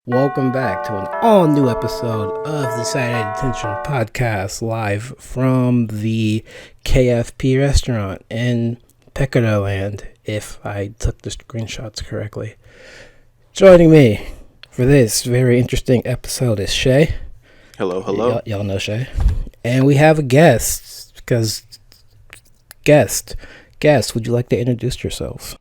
Welcome back to an all new episode of the Saturday Detention podcast, live from the KFP restaurant in Pecado Land, if I took the screenshots correctly. Joining me for this very interesting episode is Che. Hello, hello. Y'all know Che. And we have a guest, guest, would you like to introduce yourself?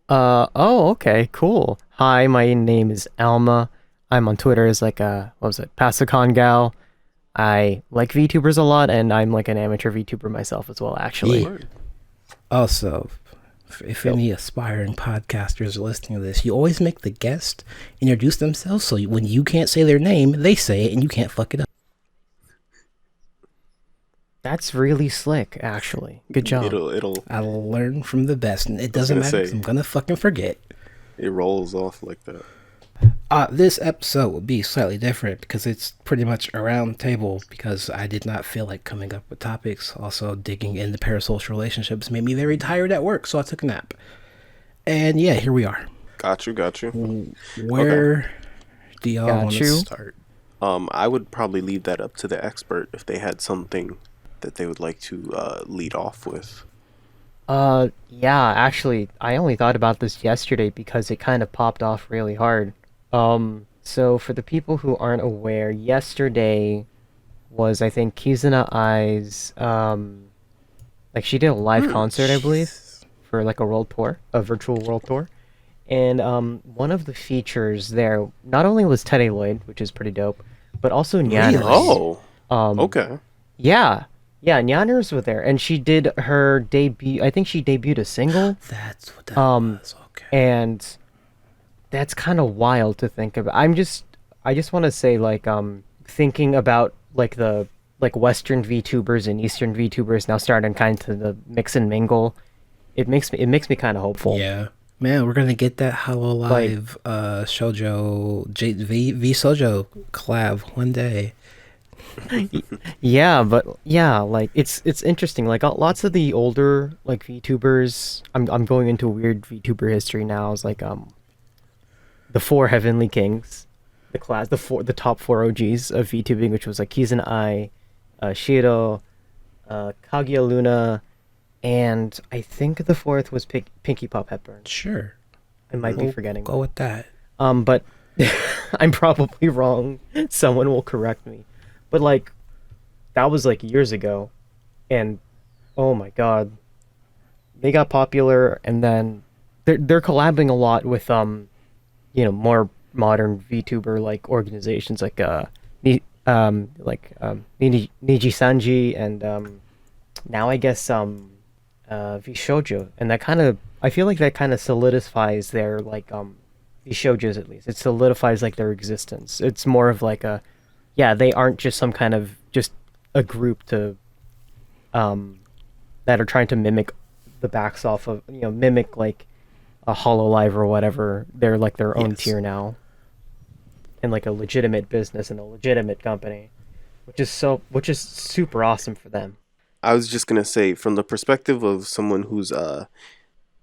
Okay, cool. Hi, my name is Alma. I'm on Twitter as Pasicon gal. I like VTubers a lot, and I'm like an amateur VTuber myself as well, actually. Yeah. Also, if any aspiring podcasters are listening to this, you always make the guest introduce themselves, so when you can't say their name, they say it, and you can't fuck it up. That's really slick, actually. Good job. I learn from the best, and it doesn't matter because I'm gonna fucking forget. It rolls off like that. This episode will be slightly different because it's pretty much a round table because I did not feel like coming up with topics. Also, digging into parasocial relationships made me very tired at work, so I took a nap. And yeah, here we are. Got you. Where do y'all want to start? I would probably leave that up to the expert if they had something that they would like to lead off with. Yeah, actually, I only thought about this yesterday because it kind of popped off really hard. So for the people who aren't aware, yesterday was, I think, Kizuna Ai's, she did a live concert, I believe, for like a world tour, a virtual world tour. And, one of the features there, not only was Tere Lloyd, which is pretty dope, but also Nyaners. Oh, okay. Yeah, Nyaners were there, and she did her debut. I think she debuted a single. That's what that was. Okay. And that's kind of wild to think about. I just want to say, thinking about the Western VTubers and Eastern VTubers now starting kind of the mix and mingle. It makes me kind of hopeful. Yeah, man, we're gonna get that Hololive shoujo V shoujo collab one day. Yeah, but it's interesting. Like lots of the older VTubers, I'm going into weird VTuber history now. It's the four Heavenly Kings, the top four OGs of VTubing, which was Kizuna Ai, Shiro, Kaguya Luna, and I think the fourth was Pinky Pop Hepburn. Sure, I might be forgetting. Go with that. But I'm probably wrong. Someone will correct me. But that was years ago, and oh my god, they got popular, and then they're collabing a lot with more modern VTuber organizations Niji Sanji, and now I guess VShojo, and I feel like that kind of solidifies their VShojos, at least it solidifies their existence. It's more of they aren't just some kind of just a group to that are trying to mimic the backs off of mimic a Hololive or whatever. They're their own tier now, and a legitimate business and a legitimate company, which is super awesome for them. I was just gonna say, from the perspective of someone who's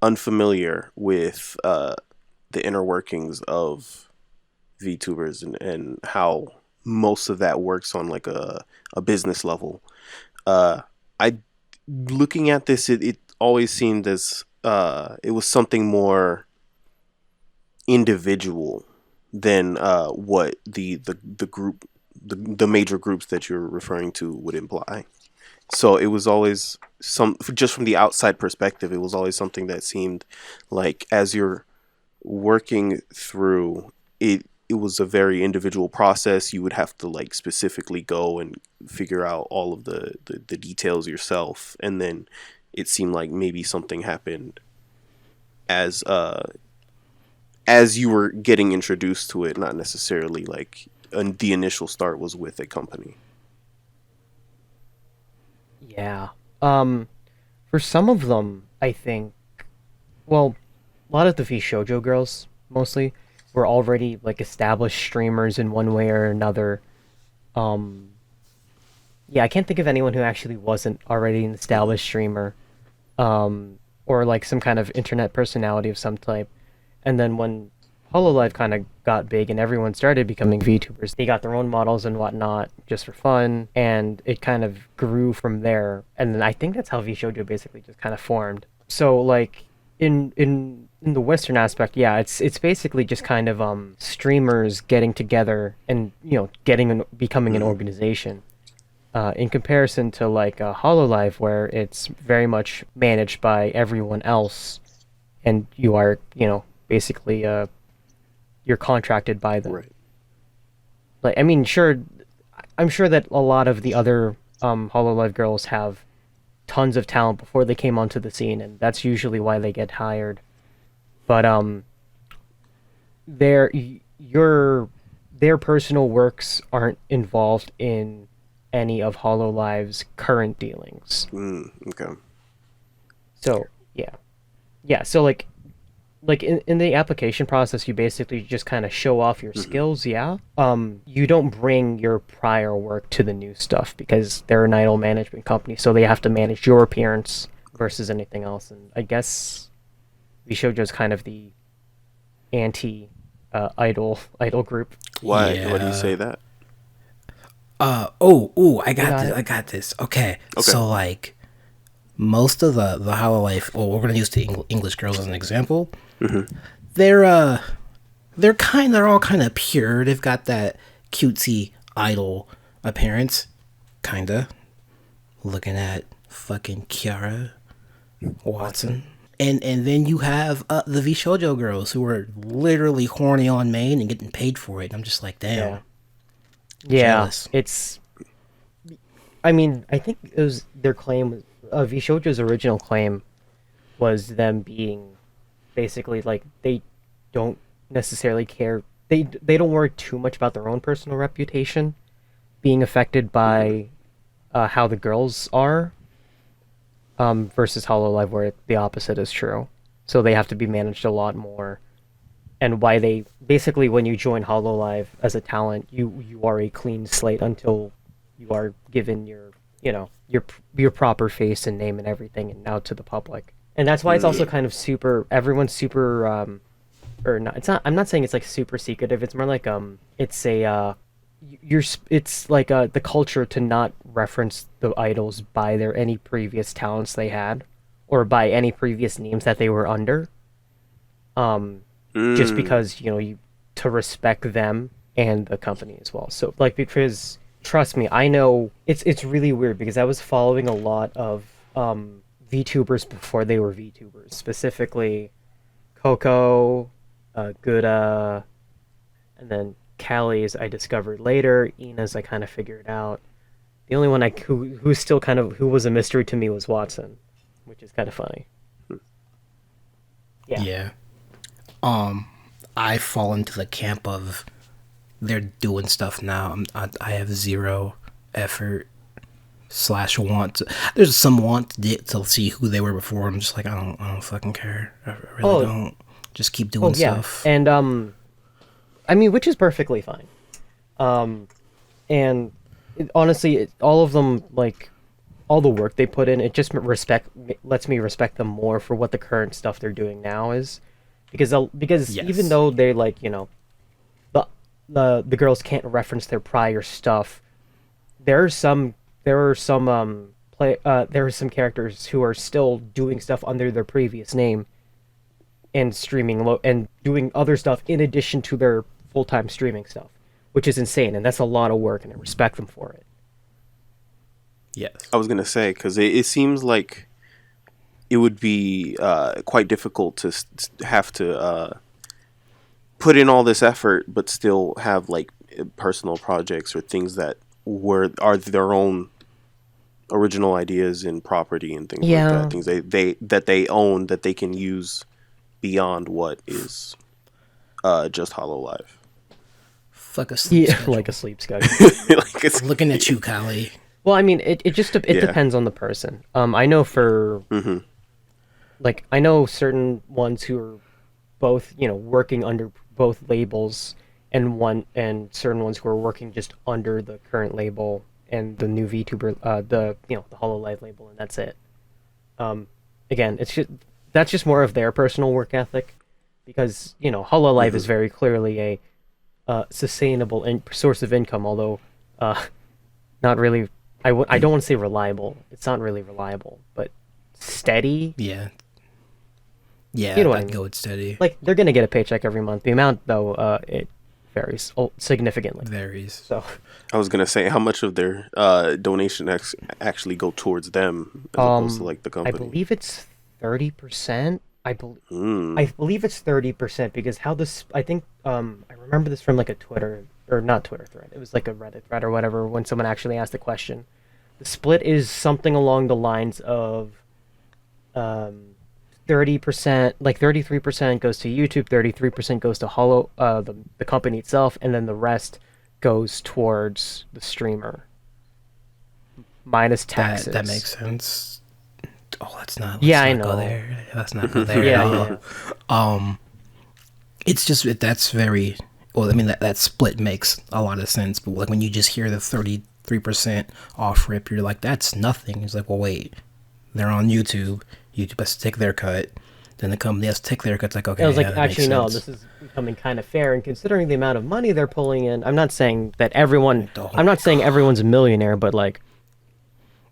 unfamiliar with the inner workings of VTubers and how most of that works on a business level. I looking at this, it always seemed as it was something more individual than what the group, the major groups that you're referring to would imply. So it was always just from the outside perspective, it was always something that seemed like as you're working through it, it was a very individual process. You would have to specifically go and figure out all of the details yourself, and then it seemed like maybe something happened as you were getting introduced to it, not necessarily the initial start was with a company. Yeah. For some of them, I think, well, a lot of the VShojo girls mostly were already established streamers in one way or another. I can't think of anyone who actually wasn't already an established streamer, or some kind of internet personality of some type. And then when Hololive kind of got big and everyone started becoming VTubers. They got their own models and whatnot just for fun, and it kind of grew from there. And then I think that's how VShojo basically just kind of formed. So like in the Western aspect, yeah, it's basically just kind of streamers getting together and becoming an organization. In comparison to like Hololive, where it's very much managed by everyone else, and you are basically you're contracted by them. Right. Like, I mean, sure, I'm sure that a lot of the other Hololive girls have tons of talent before they came onto the scene, and that's usually why they get hired. But their personal works aren't involved in any of Hololive's current dealings. Okay. So yeah. So like in the application process, you basically just kind of show off your skills. Yeah. You don't bring your prior work to the new stuff because they're an idol management company, so they have to manage your appearance versus anything else. And I guess VShojo's kind of the anti idol group. Why? Yeah. Why do you say that? I got this. Okay. So like most of the Hololive, well, we're gonna use the English girls as an example. They're all kind of pure. They've got that cutesy idol appearance, kinda. Looking at fucking Kiara Watson. And then you have the VShojo girls who are literally horny on main and getting paid for it. And I'm just like, damn. Yeah, Jealous. it's. I mean, I think it was their claim. VShojo's original claim was them being basically like they don't necessarily care. They don't worry too much about their own personal reputation being affected by how the girls are. Versus Hololive, where the opposite is true. So they have to be managed a lot more. And why they basically, when you join Hololive as a talent, you are a clean slate until you are given your proper face and name and everything, and out to the public. And that's why it's also kind of everyone's super or not. It's not. I'm not saying it's like super secretive. It's more like it's a it's like the culture to not reference the idols by any previous talents they had, or by any previous names that they were under. Just because to respect them and the company as well. So like, because trust me, I know it's really weird because I was following a lot of VTubers before they were VTubers, specifically Coco, Guda, and then Callie's I discovered later. Ina's I kind of figured out. The only one who's still kind of who was a mystery to me was Watson, which is kind of funny. Yeah. I fall into the camp of they're doing stuff now. I have zero effort / want. There's some want to see who they were before. I'm just like, I don't fucking care. I really don't. Just keep doing stuff. And I mean, which is perfectly fine. And honestly, all of them, like all the work they put in, it just lets me respect them more for what the current stuff they're doing now is. Because yes. Even though they like the girls can't reference their prior stuff, there are some characters who are still doing stuff under their previous name and streaming and doing other stuff in addition to their full-time streaming stuff, which is insane, and that's a lot of work, and I respect them for it. Yes, I was gonna say because it seems like it would be quite difficult to have to put in all this effort, but still have like personal projects or things that are their own original ideas and property and things like that. Things they own that they can use beyond what is just Hololive. Fuck a sleep schedule. Like a sleep schedule. Looking at you, Callie. Well, I mean, it depends on the person. I know for like I know certain ones who are both working under both labels, and certain ones who are working just under the current label and the new VTuber, the Hololive label, and that's it. Again, that's just more of their personal work ethic. because Hololive is very clearly a sustainable source of income, although not really. I don't want to say reliable. It's not really reliable, but steady. Yeah. Yeah, You know what I I'd mean. go with steady. Like, they're gonna get a paycheck every month. The amount, though, it varies significantly. Varies. So, I was gonna say how much of their donation actually go towards them as opposed to like the I company. believe it's 30%. I Mm. believe it's 30% because how this. I think I remember this from like a Twitter or not Twitter thread. It was like a Reddit thread or whatever when someone actually asked the question. The split is something along the lines of 30%, like 33% goes to YouTube, 33% goes to the company itself, and then the rest goes towards the streamer. Minus taxes. That makes sense. Oh, let's not. I go know. there. Let's not go there. Yeah. It's just that's very. Well, I mean that split makes a lot of sense, but like when you just hear the 33% off rip, you're like, that's nothing. It's like, well, wait, they're on YouTube. YouTube has to take their cut. Then the company has to take their cut. It's like, okay, I was like, that actually, makes no, sense. this is becoming kind of fair, and considering the amount of money they're pulling in, I'm not saying that I'm not saying everyone's a millionaire, but like,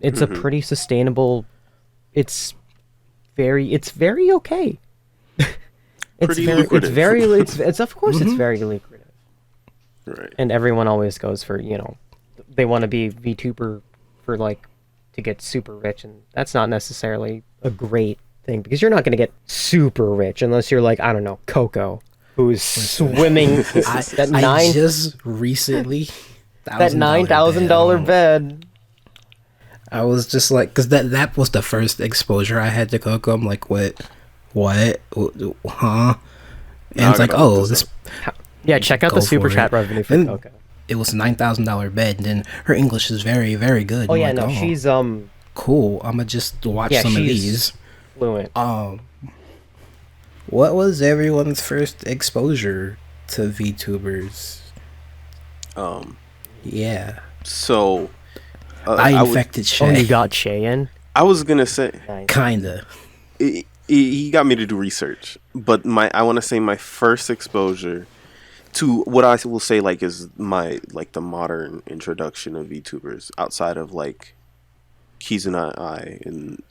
it's a pretty sustainable. It's very okay. Pretty lucrative. It's of course it's very lucrative. Right. And everyone always goes for, they want to be VTuber for like to get super rich, and that's not necessarily a great thing because you're not going to get super rich unless you're like, I don't know, Coco, who's swimming I just recently that $9,000 bed. I was just like, because that was the first exposure I had to Coco. I'm like, what, huh? And it's like, oh, this. Yeah, check out the super chat revenue for Coco. It was a $9,000 bed, and then her English is very, very good. Oh yeah, no, she's cool. I'm gonna just watch some of these. Fluent. What was everyone's first exposure to VTubers? Yeah. So. I infected Che. Oh, you got Che in? I was gonna say, Nice. Kinda. He got me to do research, but I want to say my first exposure to what I will say like is my like the modern introduction of VTubers outside of like Kizuna and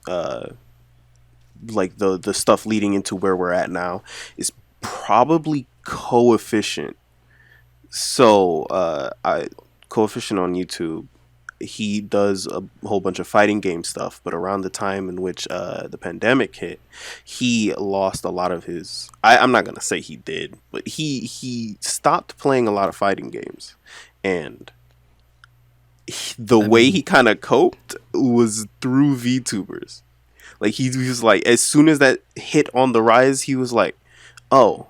like the stuff leading into where we're at now is probably Coefficient. So Coefficient on YouTube. He does a whole bunch of fighting game stuff, but around the time in which the pandemic hit, he lost a lot of his. I'm not gonna say he did, but he stopped playing a lot of fighting games, and the way he kind of coped was through VTubers. Like he was like, as soon as that hit on the rise, he was like, "Oh,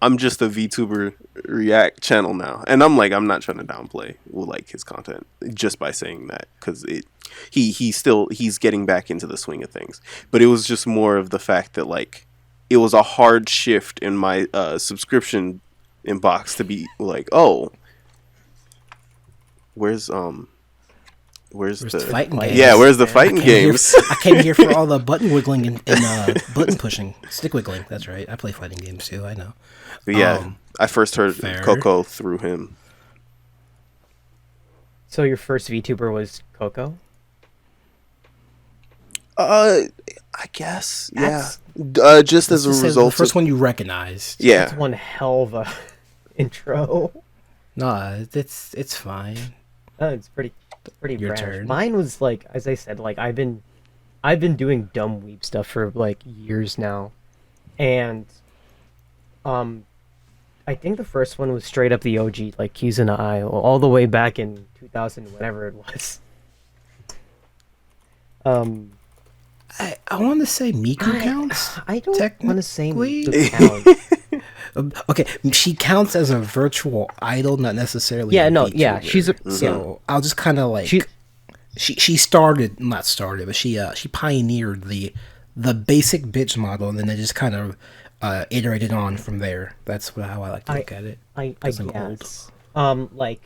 I'm just a VTuber React channel now," and I'm like, I'm not trying to downplay like his content just by saying that because he's getting back into the swing of things, but it was just more of the fact that like it was a hard shift in my subscription inbox to be like, oh, where's the fighting games? Yeah, where's the fighting games? I came here for all the button wiggling and button pushing, stick wiggling. That's right. I play fighting games too. I know. But yeah, I first heard fair. Coco through him. So your first VTuber was Coco? I guess, That's- yeah. Just as a This is result, the first of, one you recognized. yeah. That's one hell of a intro. No, it's fine. It's pretty Your brash. turn. Mine was like, as I said, like I've been doing dumb weeb stuff for like years now, and I think the first one was straight up the OG, like Kizuna Eye, all the way back in 2000, whatever it was. I want to say Miku counts. I don't want to say Technically? Miku counts. Okay, she counts as a virtual idol, not necessarily. Yeah, a no, yeah, VTuber. she's a So I'll just kind of like She- she started, not started, but she pioneered the basic bitch model, and then it just kind of iterated on from there. That's how I like to look at it. I 'cause I'm old. guess. Like,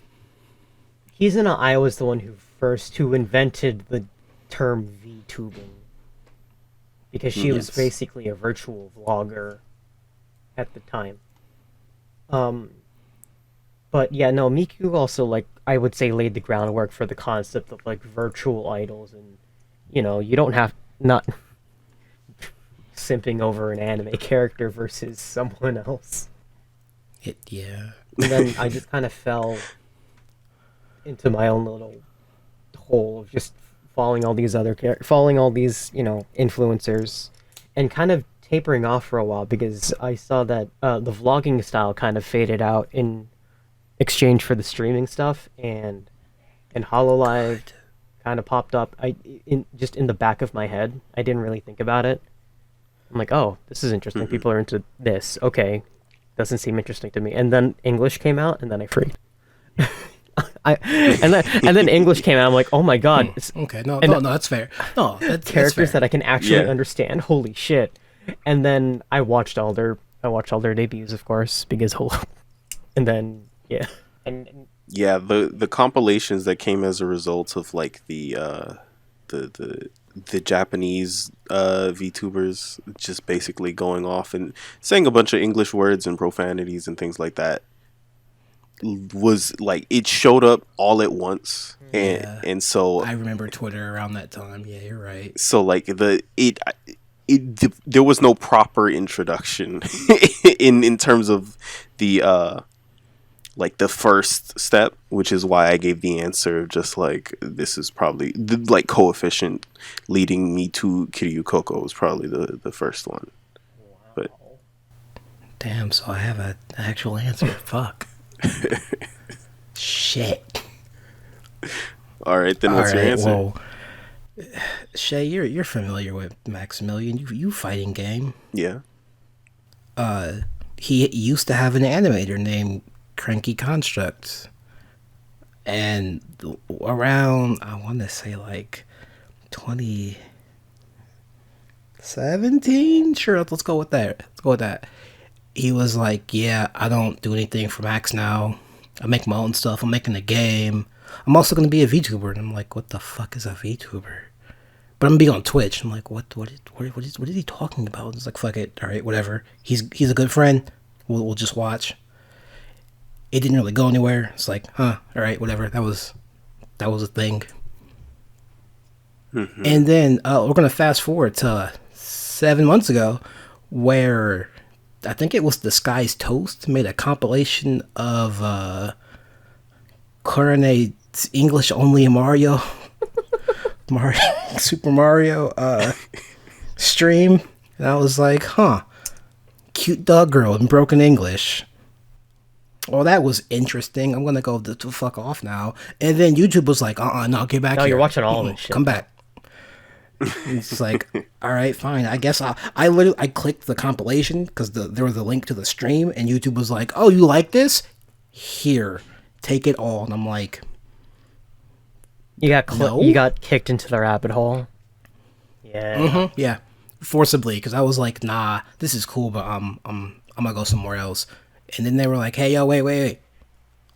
Kizuna Eye was the one who invented the term VTubing, because she was Yes. basically a virtual vlogger at the time. Um, but yeah, no, Miku also, like, I would say, laid the groundwork for the concept of like virtual idols, and you don't have not simping over an anime character versus someone else. Yeah. And then I just kind of fell into my own little hole of just following all these influencers, and kind of tapering off for a while because I saw that the vlogging style kind of faded out in exchange for the streaming stuff, and Hololive kind of popped up. Just in the back of my head. I didn't really think about it. I'm like, oh, this is interesting. Mm-hmm. People are into this. Okay, doesn't seem interesting to me. And then English came out, and then I freaked. And then English came out. I'm like, oh my god. Okay, no, that's fair. No, that's characters fair. that I can actually understand. Holy shit! And then I watched all their debuts, of course, because and then and Yeah, the compilations that came as a result of like the Japanese VTubers just basically going off and saying a bunch of English words and profanities and things like that was like it showed up all at once, and so I remember Twitter around that time. Yeah, you're right. So like there was no proper introduction in terms of the like the first step, which is why I gave the answer of just like this is probably the like coefficient leading me to Kiryu Koko was probably the first one. wow. But Damn, so I have an actual answer. Fuck. Shit. all right, then what's your answer? Well, Che, you're familiar with Maximilian. You fighting game. Yeah. He used to have an animator named Cranky Construct, and around I want to say like 2017. Sure, let's go with that. He was like, yeah, I don't do anything for Max now. I make my own stuff. I'm making a game. I'm also going to be a VTuber. And I'm like, what the fuck is a VTuber? But I'm going to be on Twitch. I'm like, what is he talking about? It's like, fuck it. All right, whatever. He's a good friend. We'll just watch. It didn't really go anywhere. It's like, all right, whatever. That was a thing. Mm-hmm. And then we're going to fast forward to 7 months ago where I think it was Disguised Toast made a compilation of Clarinet's English only Mario Super Mario stream, and I was like, cute dog girl in broken English. Well, that was interesting. I'm gonna go to fuck off now. And then YouTube was like, no, get back here. No, you're watching all of this shit. Come back. It's like, all right, fine. I guess I clicked the compilation because there was a link to the stream, and YouTube was like, oh, you like this? Here, take it all. And I'm like, you got no? You got kicked into the rabbit hole. Yeah. Mm-hmm, yeah, forcibly, because I was like, nah, this is cool, but I'm gonna go somewhere else. And then they were like, hey, yo, wait.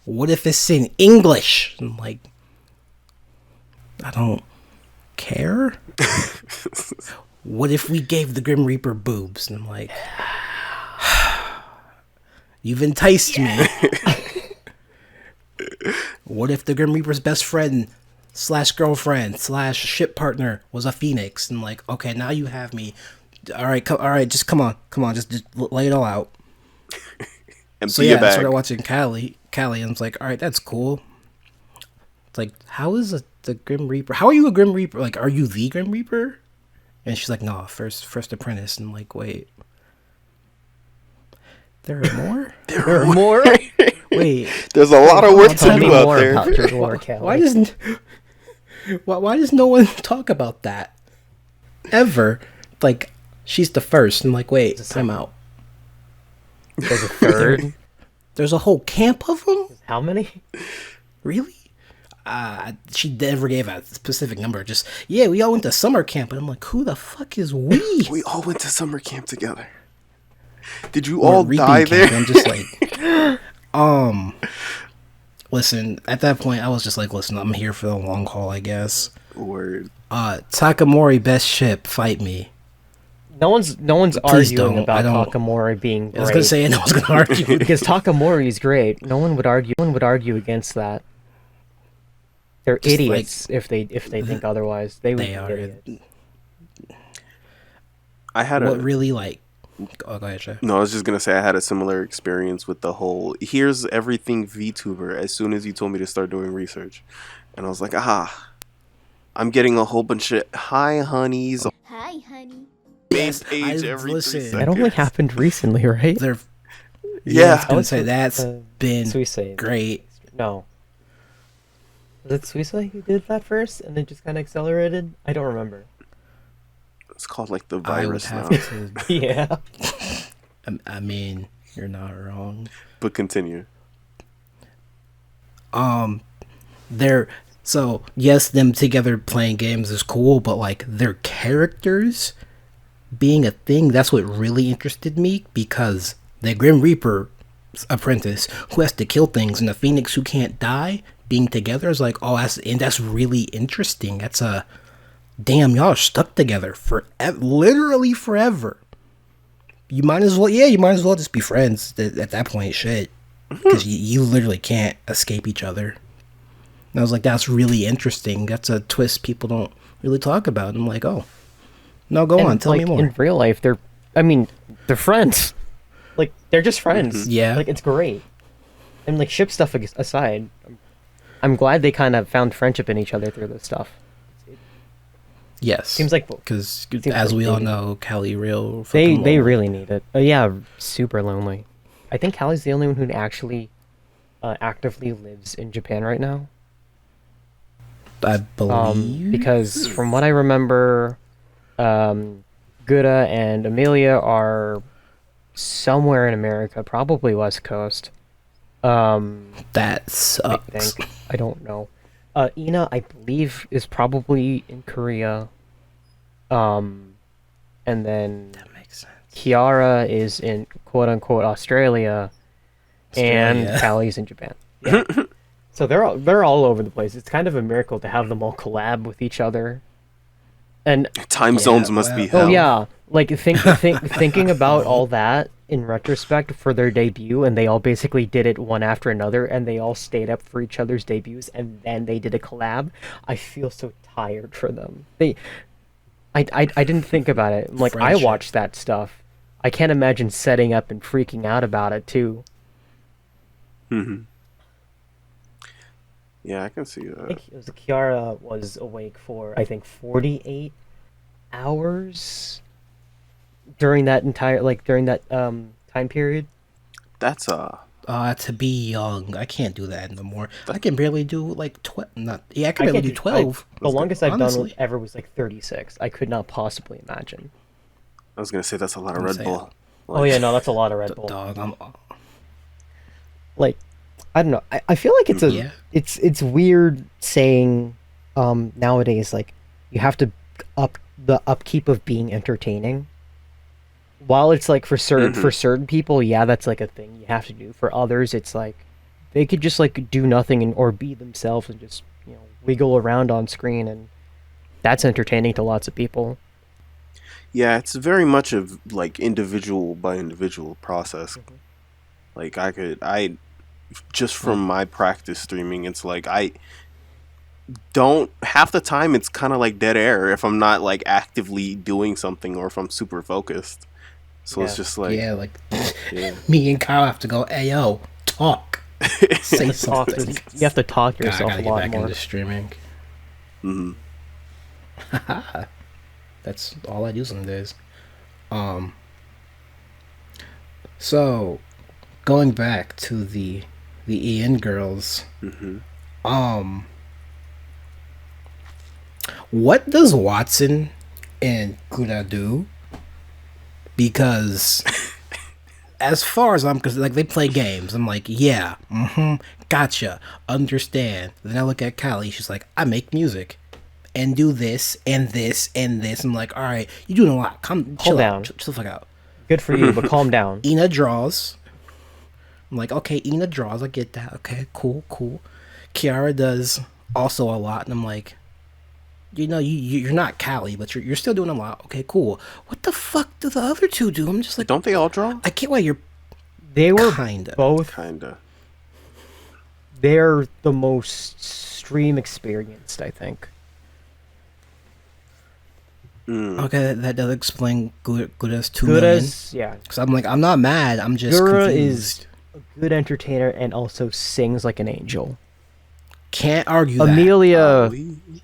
What if it's in English? I'm like, I don't care. What if we gave the Grim Reaper boobs? And I'm like, you've enticed me. What if the Grim Reaper's best friend / girlfriend / ship partner was a phoenix? And like, okay, now you have me. All right, just come on, just lay it all out. So yeah, I started watching Callie, and I was like, all right, that's cool. It's like, how is the Grim Reaper? How are you a Grim Reaper? Like, are you the Grim Reaper? And she's like, no, first apprentice. And I'm like, wait, there are more? There are more? Wait, there's a lot of work to do out there. Why does no one talk about that ever? Like, she's the first. I'm like, wait, time out. There's a third. There's a whole camp of them. How many? Really? She never gave a specific number. Just, yeah, we all went to summer camp. And I'm like, who the fuck is we? We all went to summer camp together. Did you all die camp, there? I'm just like, listen, at that point, I was just like, listen, I'm here for the long haul, I guess. Word. Takamori, best ship, fight me. No one's Please arguing don't. I about don't. Takamori being I was gonna great say no one's gonna argue. because Takamori is great. No one would argue against that. They're Just idiots if they think otherwise. They would They be are. idiots. I had What a really like? Oh, go ahead, Che. no. I was just gonna say I had a similar experience with the whole. Here's everything VTuber. As soon as you told me to start doing research, and I was like, I'm getting a whole bunch of hi honeys. Hi, honey. Base age every 3 listen. seconds. That only happened recently, right? They're Yeah. I was gonna say that's been Suisei. great. No. Was it Suisei who did that first and then just kind of accelerated? I don't remember. It's called like the I would virus have now. to. Yeah. I mean, you're not wrong. But continue. They're so yes, them together playing games is cool, but like their characters being a thing, that's what really interested me, because the Grim Reaper apprentice who has to kill things and the Phoenix who can't die being together is like, oh, that's really interesting. That's a damn, y'all are stuck together for literally forever. You might as well just be friends at that point, shit, because you literally can't escape each other. And I was like, that's really interesting. That's a twist people don't really talk about. And I'm like, oh, no, go on, tell me more. In real life, they're friends. Like, they're just friends. Yeah. Like, it's great. And, like, ship stuff aside, I'm glad they kind of found friendship in each other through this stuff. Yes, Seems like because seems as like we all they- know, Callie real. they fucking lonely. really need it. Yeah, super lonely. I think Callie's the only one who actually actively lives in Japan right now. I believe Because from what I remember, Guda and Amelia are somewhere in America, probably West Coast. that I sucks. think. I don't know. Ina, I believe, is probably in Korea. And then That makes sense. Kiara is in quote-unquote Australia, and Australia. Callie's in Japan. Yeah. So they're all over the place. It's kind of a miracle to have them all collab with each other. And Time zones must be hell. oh yeah, like thinking about all that in retrospect for their debut, and they all basically did it one after another, and they all stayed up for each other's debuts, and then they did a collab. I feel so tired for them. I didn't think about it. Like, I Friendship. watched that stuff. I can't imagine setting up and freaking out about it too. Mm-hmm. Yeah, I can see I that. think it was Kiara was awake for 48 hours during that time period. That's To be young, I can't do that anymore. I can barely do like 12. Not I can I barely can't do 12. The longest I've done honestly. ever was like 36. I could not possibly imagine. I was gonna say that's a lot of I'm Red saying- Bull. Oh yeah, no, that's a lot of Red Bull. Dog, I'm Like, I don't know. I feel like it's a Yeah. it's weird saying nowadays, like, you have to up the upkeep of being entertaining. While it's like for certain people, yeah, that's like a thing you have to do. For others, it's like they could just like do nothing or be themselves and just, wiggle around on screen, and that's entertaining to lots of people. Yeah, it's very much of like individual by individual process. Mm-hmm. Like I just from my practice streaming, it's like I don't half the time it's kind of like dead air if I'm not like actively doing something or if I'm super focused. So it's Yeah. just like yeah, like yeah. me and Kyle have to go. Hey yo, talk, say Talk something. you have to talk to God, I yourself gotta a get lot back more. into streaming. hmm That's all I do some days. So going back to the Ian girls, hmm what does Watson and Kuda do? Because as far as I'm concerned, like, they play games. I'm like, yeah, gotcha, understand. Then I look at Callie, she's like, I make music and do this and this and this. I'm like, all right, you're doing a lot. Chill down. out, chill the fuck out. Good for you, but calm down. Ina draws. I'm like, okay, Ina draws. I get that. Okay, cool. Kiara does also a lot, and I'm like, you're not Callie, but you're still doing a lot. Okay, cool. What the fuck do the other two do? I'm just like, Don't they all draw? I can't wait. You're They were Kinda. both. Kinda. They're the most stream experienced, I think. Okay, that does explain Gura's 2 million. Gura's, yeah. Because I'm like, I'm not mad. I'm just Gura confused. is a good entertainer and also sings like an angel. Can't argue that. Amelia,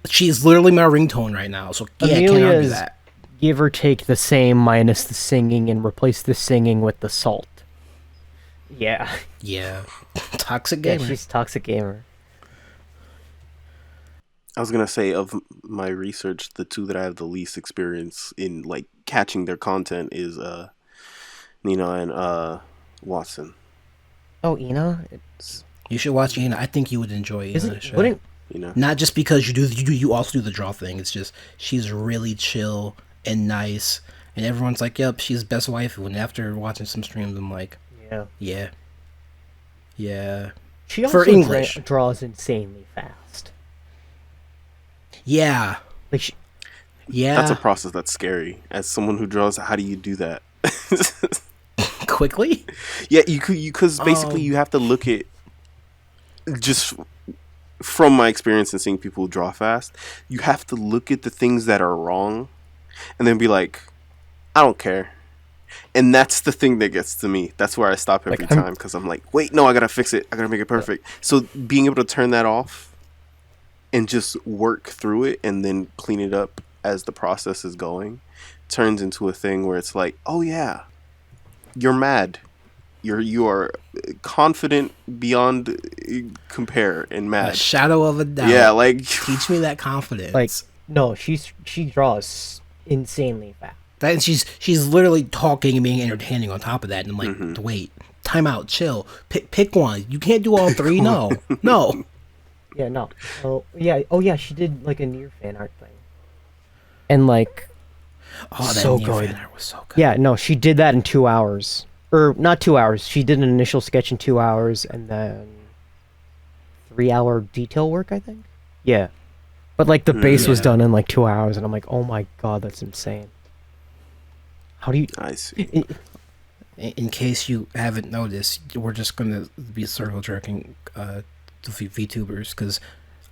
She's literally my ringtone right now, so yeah, can't Amelia argue is that. give or take the same minus the singing and replace the singing with the salt. Yeah. Yeah. Toxic Yeah, gamer. she's toxic gamer. I was gonna say, of my research, the two that I have the least experience in like catching their content is Nina and Watson. Oh, Ina? You should watch Ina. I think you would enjoy Ina. Wouldn't You know, Not just because you also do the draw thing. It's just she's really chill and nice, and everyone's like, "Yep, she's best wife." And after watching some streams, I'm like, yeah. yeah. She also For English. draws insanely fast. Yeah. Like Yeah. that's a process that's scary. As someone who draws, how do you do that? Quickly. Yeah, because basically you have to look at, just from my experience and seeing people draw fast, you have to look at the things that are wrong and then be like, I don't care. And that's the thing that gets to me. That's where I stop every time, because I'm like, wait, no, I gotta fix it. I gotta make it perfect. So being able to turn that off and just work through it and then clean it up as the process is going turns into a thing where it's like, oh yeah, you're mad. You are confident beyond compare and A mad. shadow of a doubt. Yeah, like Teach me that confidence. Like no, she draws insanely fast. That, and she's literally talking and being entertaining on top of that. And I'm like, wait, time out, chill. Pick one. You can't do all three. No. Yeah, no. Oh yeah, she did like a near fan art thing. And like Oh, that so Nier good. fan art was so good. Yeah, no, she did that in 2 hours. Or not 2 hours. She did an initial sketch in 2 hours and then 3-hour detail work, I think. Yeah. But like the base was done in like 2 hours and I'm like, "Oh my god, that's insane." How do you I see. In case you haven't noticed, we're just gonna be circle jerking the VTubers, because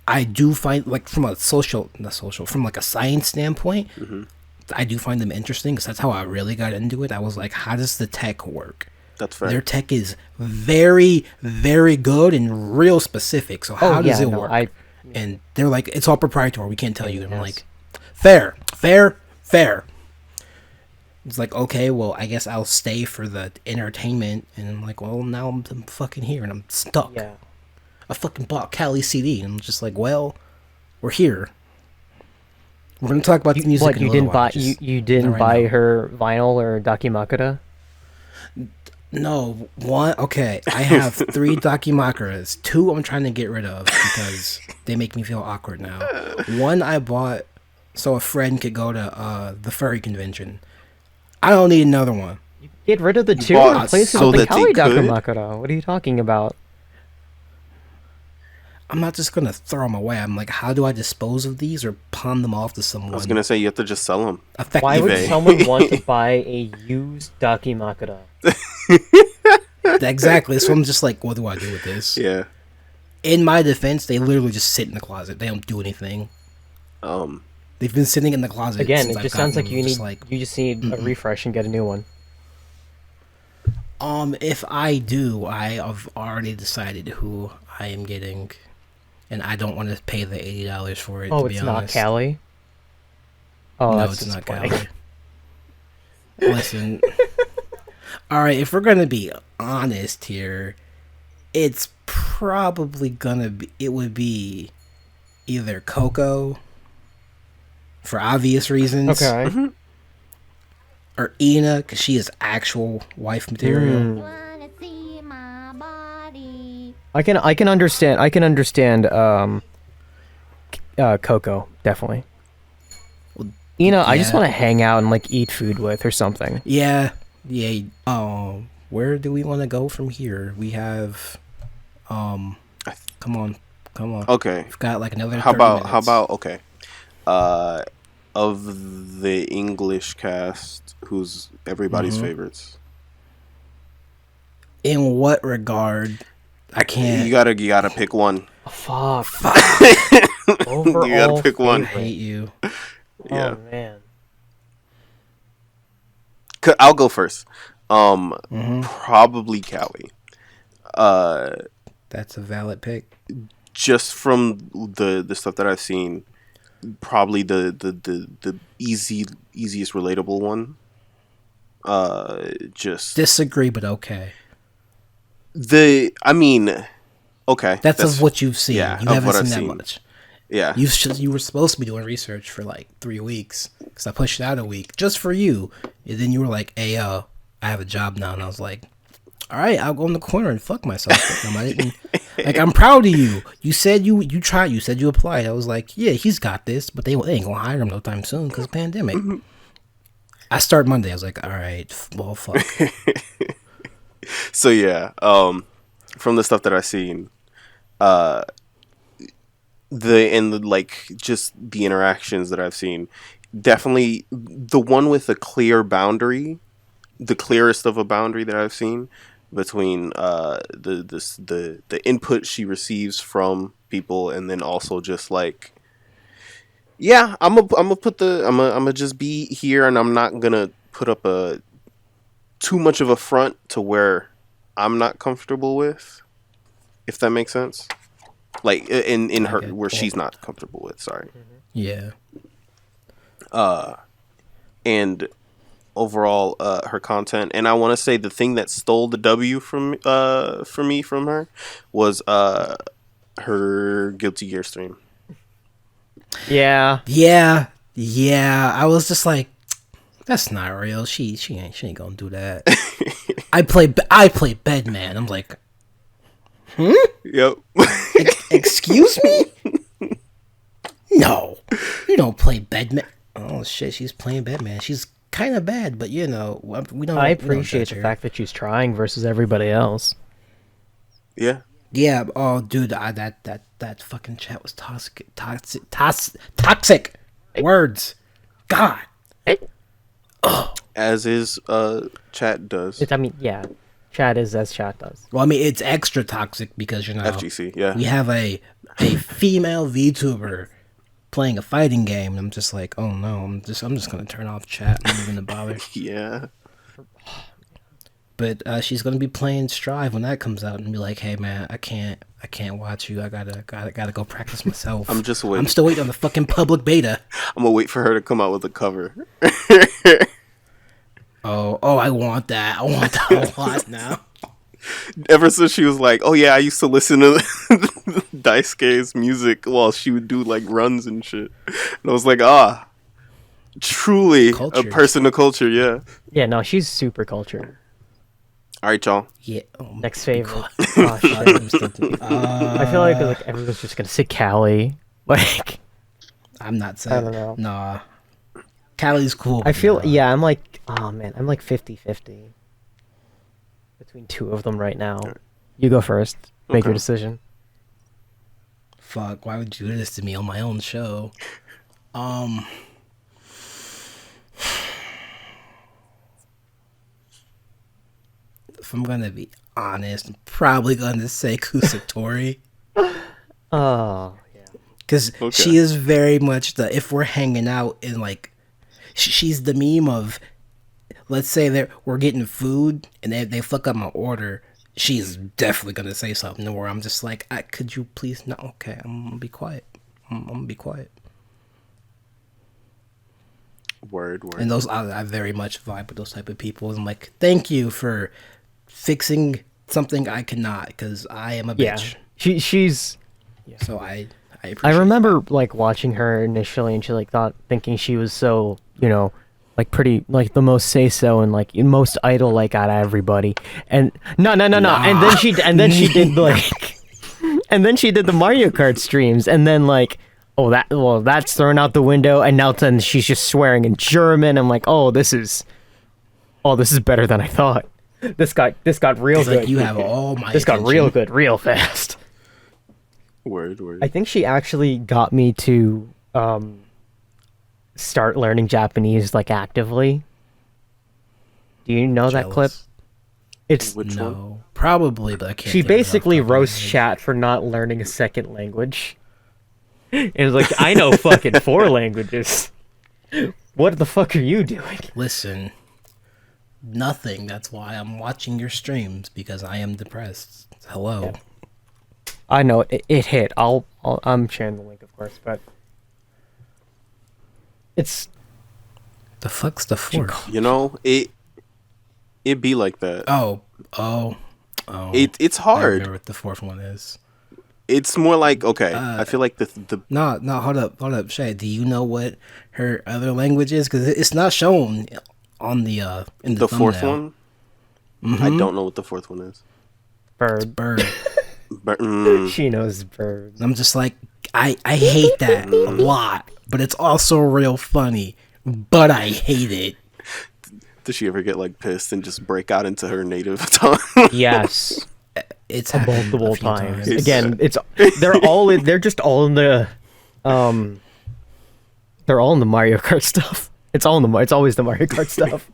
I do find, like, from a from like a science standpoint, I do find them interesting, because that's how I really got into it. I was like, how does the tech work? That's fair. Their tech is very, very good and real specific. So how does it work? And they're like, it's all proprietary. We can't tell you. And I'm like, fair. It's like, okay, well, I guess I'll stay for the entertainment. And I'm like, well, now I'm fucking here and I'm stuck. Yeah. I fucking bought Callie's CD. And I'm just like, well, we're here. We're gonna talk about the music. What, you didn't buy? You didn't buy her vinyl or Dakimakura? No, one. Okay, I have 3 Dakimakuras. 2 I'm trying to get rid of because they make me feel awkward now. 1 I bought so a friend could go to the furry convention. I don't need another one. Get rid of the 2 and replace it with the Kawaii Dakimakura. What are you talking about? I'm not just gonna throw them away. I'm like, how do I dispose of these or pawn them off to someone? I was gonna say you have to just sell them. Why would someone want to buy a used Dakimakura? Exactly. So I'm just like, what do I do with this? Yeah. In my defense, they literally just sit in the closet. They don't do anything. They've been sitting in the closet. Again, since it just I've sounds gotten like them. you just need a refresh and get a new one. If I do, I have already decided who I am getting, and I don't want to pay the $80 for it. Oh, to be it's not honest. Callie? Oh, No, that's it's not disappointing. Callie. Listen, all right. If we're gonna be honest here, it's probably gonna be. It would be either Coco, for obvious reasons. Okay. Or Ina, because she is actual wife material. I can understand Coco, definitely. Ina, I just want to hang out and like eat food with or something. Yeah. Where do we want to go from here? We have come on. Okay. We've got like another How 30 minutes. about okay. Uh, of the English cast, who's everybody's favorites? In what regard? I can't. You gotta pick one. Oh, fuck. Overall You gotta pick one. I hate you. Yeah. Oh, man. I'll go first. Mm-hmm. Probably Callie. That's a valid pick. Just from the stuff that I've seen, probably the easiest relatable one. Just Disagree, but okay. I mean, okay. That's of what you've seen. yeah, You of haven't what seen I've that seen. much. Yeah. You were supposed to be doing research for like 3 weeks because I pushed it out a week just for you. And then you were like, "Hey, I have a job now," and I was like, "All right, I'll go in the corner and fuck myself." I didn't. Like, I'm proud of you. You said you tried. You said you applied. I was like, "Yeah, he's got this," but they ain't gonna hire him no time soon because pandemic. I start Monday. I was like, "All right, well, fuck." So yeah, from the stuff that I've seen, just the interactions that I've seen, definitely the one with a clear boundary, the clearest of a boundary that I've seen between the input she receives from people, and then also just like, yeah, I'm gonna just be here, and I'm not gonna put up a too much of a front to where I'm not comfortable with, if that makes sense. Like in her where she's not comfortable with. Sorry. Yeah. And overall, her content, and I want to say the thing that stole the W from for me from her was her Guilty Gear stream. Yeah. Yeah. I was just like, that's not real. She ain't gonna do that. I play Bedman. I'm like, Yep. excuse me? No, you don't play Bedman. Oh shit, she's playing Bedman. She's kind of bad, but we don't. I appreciate the fact that she's trying versus everybody else. Yeah. Yeah. Oh, dude, that fucking chat was toxic words. God. As is chat does. Yeah, chat is as chat does. Well, I mean, it's extra toxic because FGC, yeah. we have a female VTuber playing a fighting game, and I'm just like, oh no, I'm just gonna turn off chat. I'm not gonna bother. Yeah. But she's gonna be playing Strive when that comes out, and be like, hey man, I can't watch you. I gotta go practice myself. I'm just waiting. I'm still waiting on the fucking public beta. I'm gonna wait for her to come out with a cover. Oh, I want that. I want that a lot now. Ever since she was like, oh yeah, I used to listen to Daisuke's music while she would do like runs and shit. And I was like, truly Cultured. a person of culture, yeah. Yeah, no, she's super cultured. All right, y'all. Yeah. Next favorite. Oh, shit. I feel like everyone's just gonna say Callie. Like, I'm not saying. I don't know. Nah. Callie's cool. I feel, but, yeah, I'm like, oh man, I'm like 50-50 between two of them right now. You go first. Make your decision. Fuck, why would you do this to me on my own show? If I'm gonna be honest, I'm probably gonna say Kusatori. Oh, yeah. Because she is very much if we're hanging out in like, she's the meme of, let's say that we're getting food and they fuck up my order. She's definitely gonna say something where I'm just like, could you please not? Okay, I'm gonna be quiet. I'm gonna be quiet. Word. And those, I very much vibe with those type of people. I'm like, thank you for fixing something I cannot, because I am a bitch. Yeah, she's. Yeah. So I appreciate. I remember like watching her initially, and she like thinking she was so, like pretty, like the most say so and like most idol like out of everybody. And no. And then she did like, and then she did the Mario Kart streams, and then like, that's thrown out the window, and now then she's just swearing in German. I'm like, this is better than I thought. This got real good. Like, you have all my. This got real good, real fast. Word. I think she actually got me to start learning Japanese like actively. Do you know that clip? Jealous. It's Which one? No, probably, but I can't. she think of it off basically the top of my roasts head. chat for not learning a second language. And it's like, I know fucking 4 languages. What the fuck are you doing? Listen, nothing. That's why I'm watching your streams because I am depressed. Hello. Yeah. I know it hit. I'm sharing the link, of course, but it's The fuck's the fourth? You know, it be like that. Oh. It's I hard. remember what the fourth one is. It's more like, okay, I feel like the No, hold up, Shay. Do you know what her other language is? Because it's not shown on the in the fourth thumbnail. one. I don't know what the fourth one is. bird. Bird. She knows bird. I'm just like, I hate that a lot, but it's also real funny. But I hate it. Does she ever get like pissed and just break out into her native tongue? Yes. It's happened Multiple a few times. It's- Again, they're just all in the they're all in the Mario Kart stuff. It's always the Mario Kart stuff.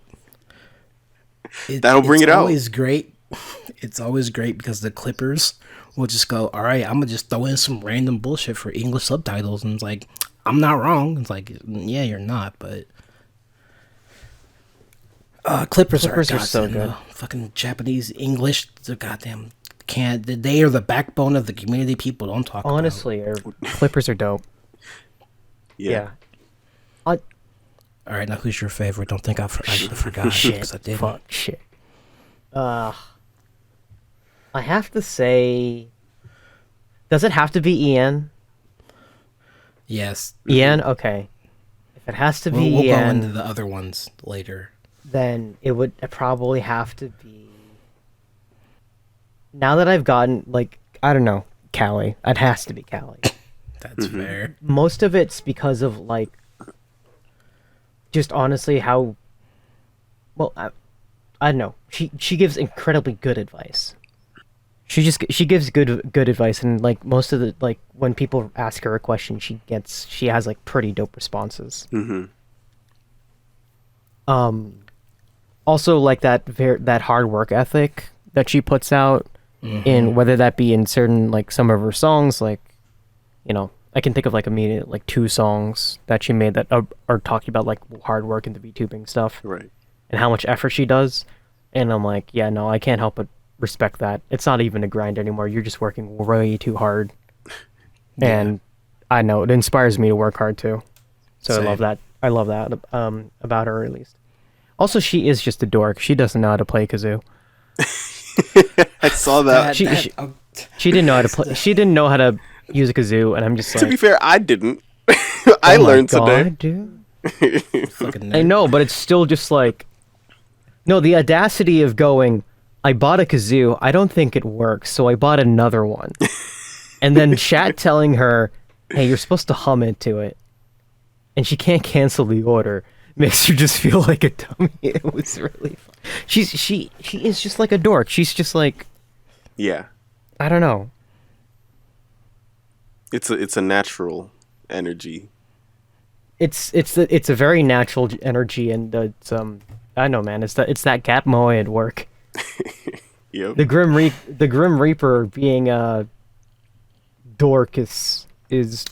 That'll bring it's it out. Always great. It's always great because the clippers will just go, all right, I'm gonna just throw in some random bullshit for English subtitles, and it's like, I'm not wrong. It's like, yeah, you're not, but clippers are Clippers are so goddamn, good. fucking Japanese English. The goddamn can't. They are the backbone of the community. People don't talk. Honestly, clippers are dope. Yeah. About. All right, now who's your favorite? Don't think I forgot Shit. because I did. Fuck shit. I have to say, does it have to be Ian? Yes, Ian? Okay. If it has to be we'll go Ian, into the other ones later. then it would probably have to be. Now that I've gotten, like, I don't know, Callie. It has to be Callie. That's fair. Most of it's because of, like, just honestly how. Well, I don't know. She gives incredibly good advice. She gives good advice, and like most of the, like, when people ask her a question, she has like pretty dope responses. Also, like that hard work ethic that she puts out in, whether that be in certain, like, some of her songs, like, you know, I can think of like immediate like 2 songs that she made that are talking about like hard work and the VTubing stuff, Right. and how much effort she does. And I'm like, yeah, no, I can't help but respect that. It's not even a grind anymore. You're just working way too hard. And I know it inspires me to work hard too. So Same. I love that about her, at least. Also, she is just a dork. She doesn't know how to play kazoo. I saw that. She didn't know how to play. She didn't know how to use a kazoo, and I'm just like, To be fair, I didn't. I oh my learned God, today. dude. Fucking I know, but it's still just like, no, the audacity of going, I bought a kazoo, I don't think it works, so I bought another one. And then chat telling her, hey, you're supposed to hum into it. And she can't cancel the order. Makes her just feel like a dummy. It was really fun. She is just like a dork. She's just like, Yeah. I don't know. It's a natural energy. It's a very natural energy, and it's I know, man. It's that Gat Moe at work. Yep. The Grim Reaper being a dork is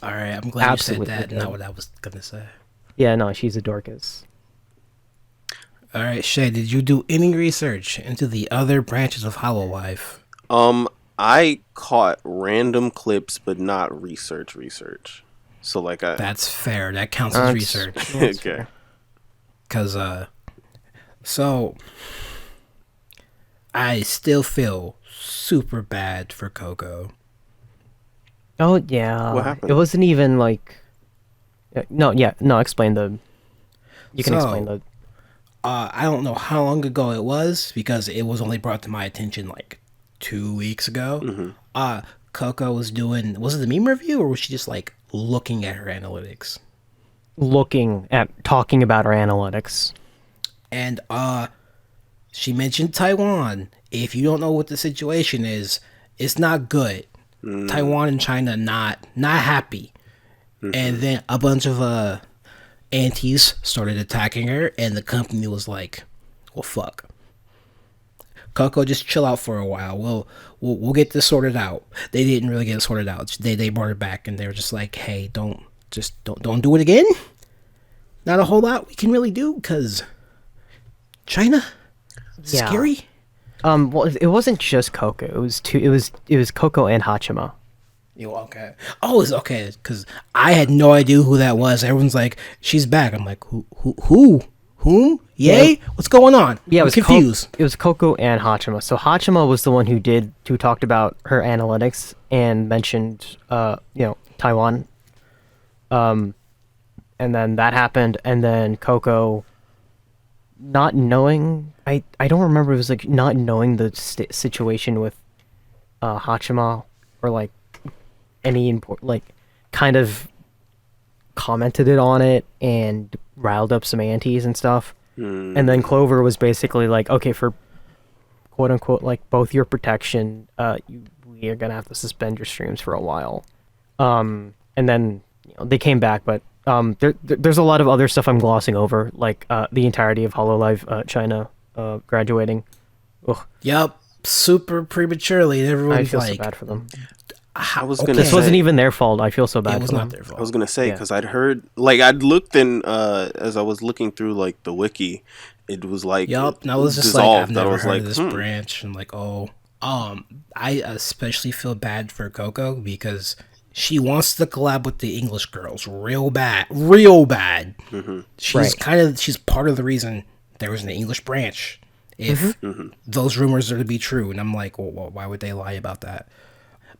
All right, I'm glad you said absolutely that. good. Not what I was gonna say. Yeah, no, she's a dorcas. All right, Shay, did you do any research into the other branches of Hololive? I caught random clips, but not research. So like That's fair. That counts as research. okay. Because, so, I still feel super bad for Coco. Oh yeah. What happened? It wasn't even like. No, explain the. You can explain the. I don't know how long ago it was because it was only brought to my attention like 2 weeks ago. Coco was doing, was it the meme review or was she just like looking at her analytics? Talking about our analytics. And she mentioned Taiwan. If you don't know what the situation is, it's not good. Taiwan and China not happy. And then a bunch of aunties started attacking her, and the company was like, well, fuck. Coco, just chill out for a while. We'll get this sorted out. They didn't really get it sorted out. They brought it back, and they were just like, hey, don't do it again. Not a whole lot we can really do, because China, scary. Well, it wasn't just Coco. It was Coco and Hachima. Okay. Oh, it's okay, because I had no idea who that was. Everyone's like, she's back. I'm like, who? Whom? Yay? Yeah. What's going on? Yeah, I'm confused. It was Coco and Hachima. So Hachima was the one who talked about her analytics and mentioned, Taiwan. And then that happened, and then Coco, not knowing, I don't remember, it was like not knowing the situation with Hachima, or like any kind of commented it on it and riled up some aunties and stuff. And then Clover was basically like, okay, for quote unquote like both your protection, we are gonna have to suspend your streams for a while. And then they came back, but there's a lot of other stuff I'm glossing over, like the entirety of Hololive China graduating. Ugh. Yep, super prematurely. Everyone's I feel like, so bad for them. This wasn't even their fault. I feel so bad. It was for not them. their fault. I was gonna say, because I'd heard, like, I'd looked in as I was looking through like the wiki, it was like, yup, and I was just dissolved. like, I've never was heard like, of this branch, and like, I especially feel bad for Coco because she wants to collab with the English girls real bad. Mm-hmm. She's part of the reason there was an English branch. If those rumors are to be true, and I'm like, well, why would they lie about that?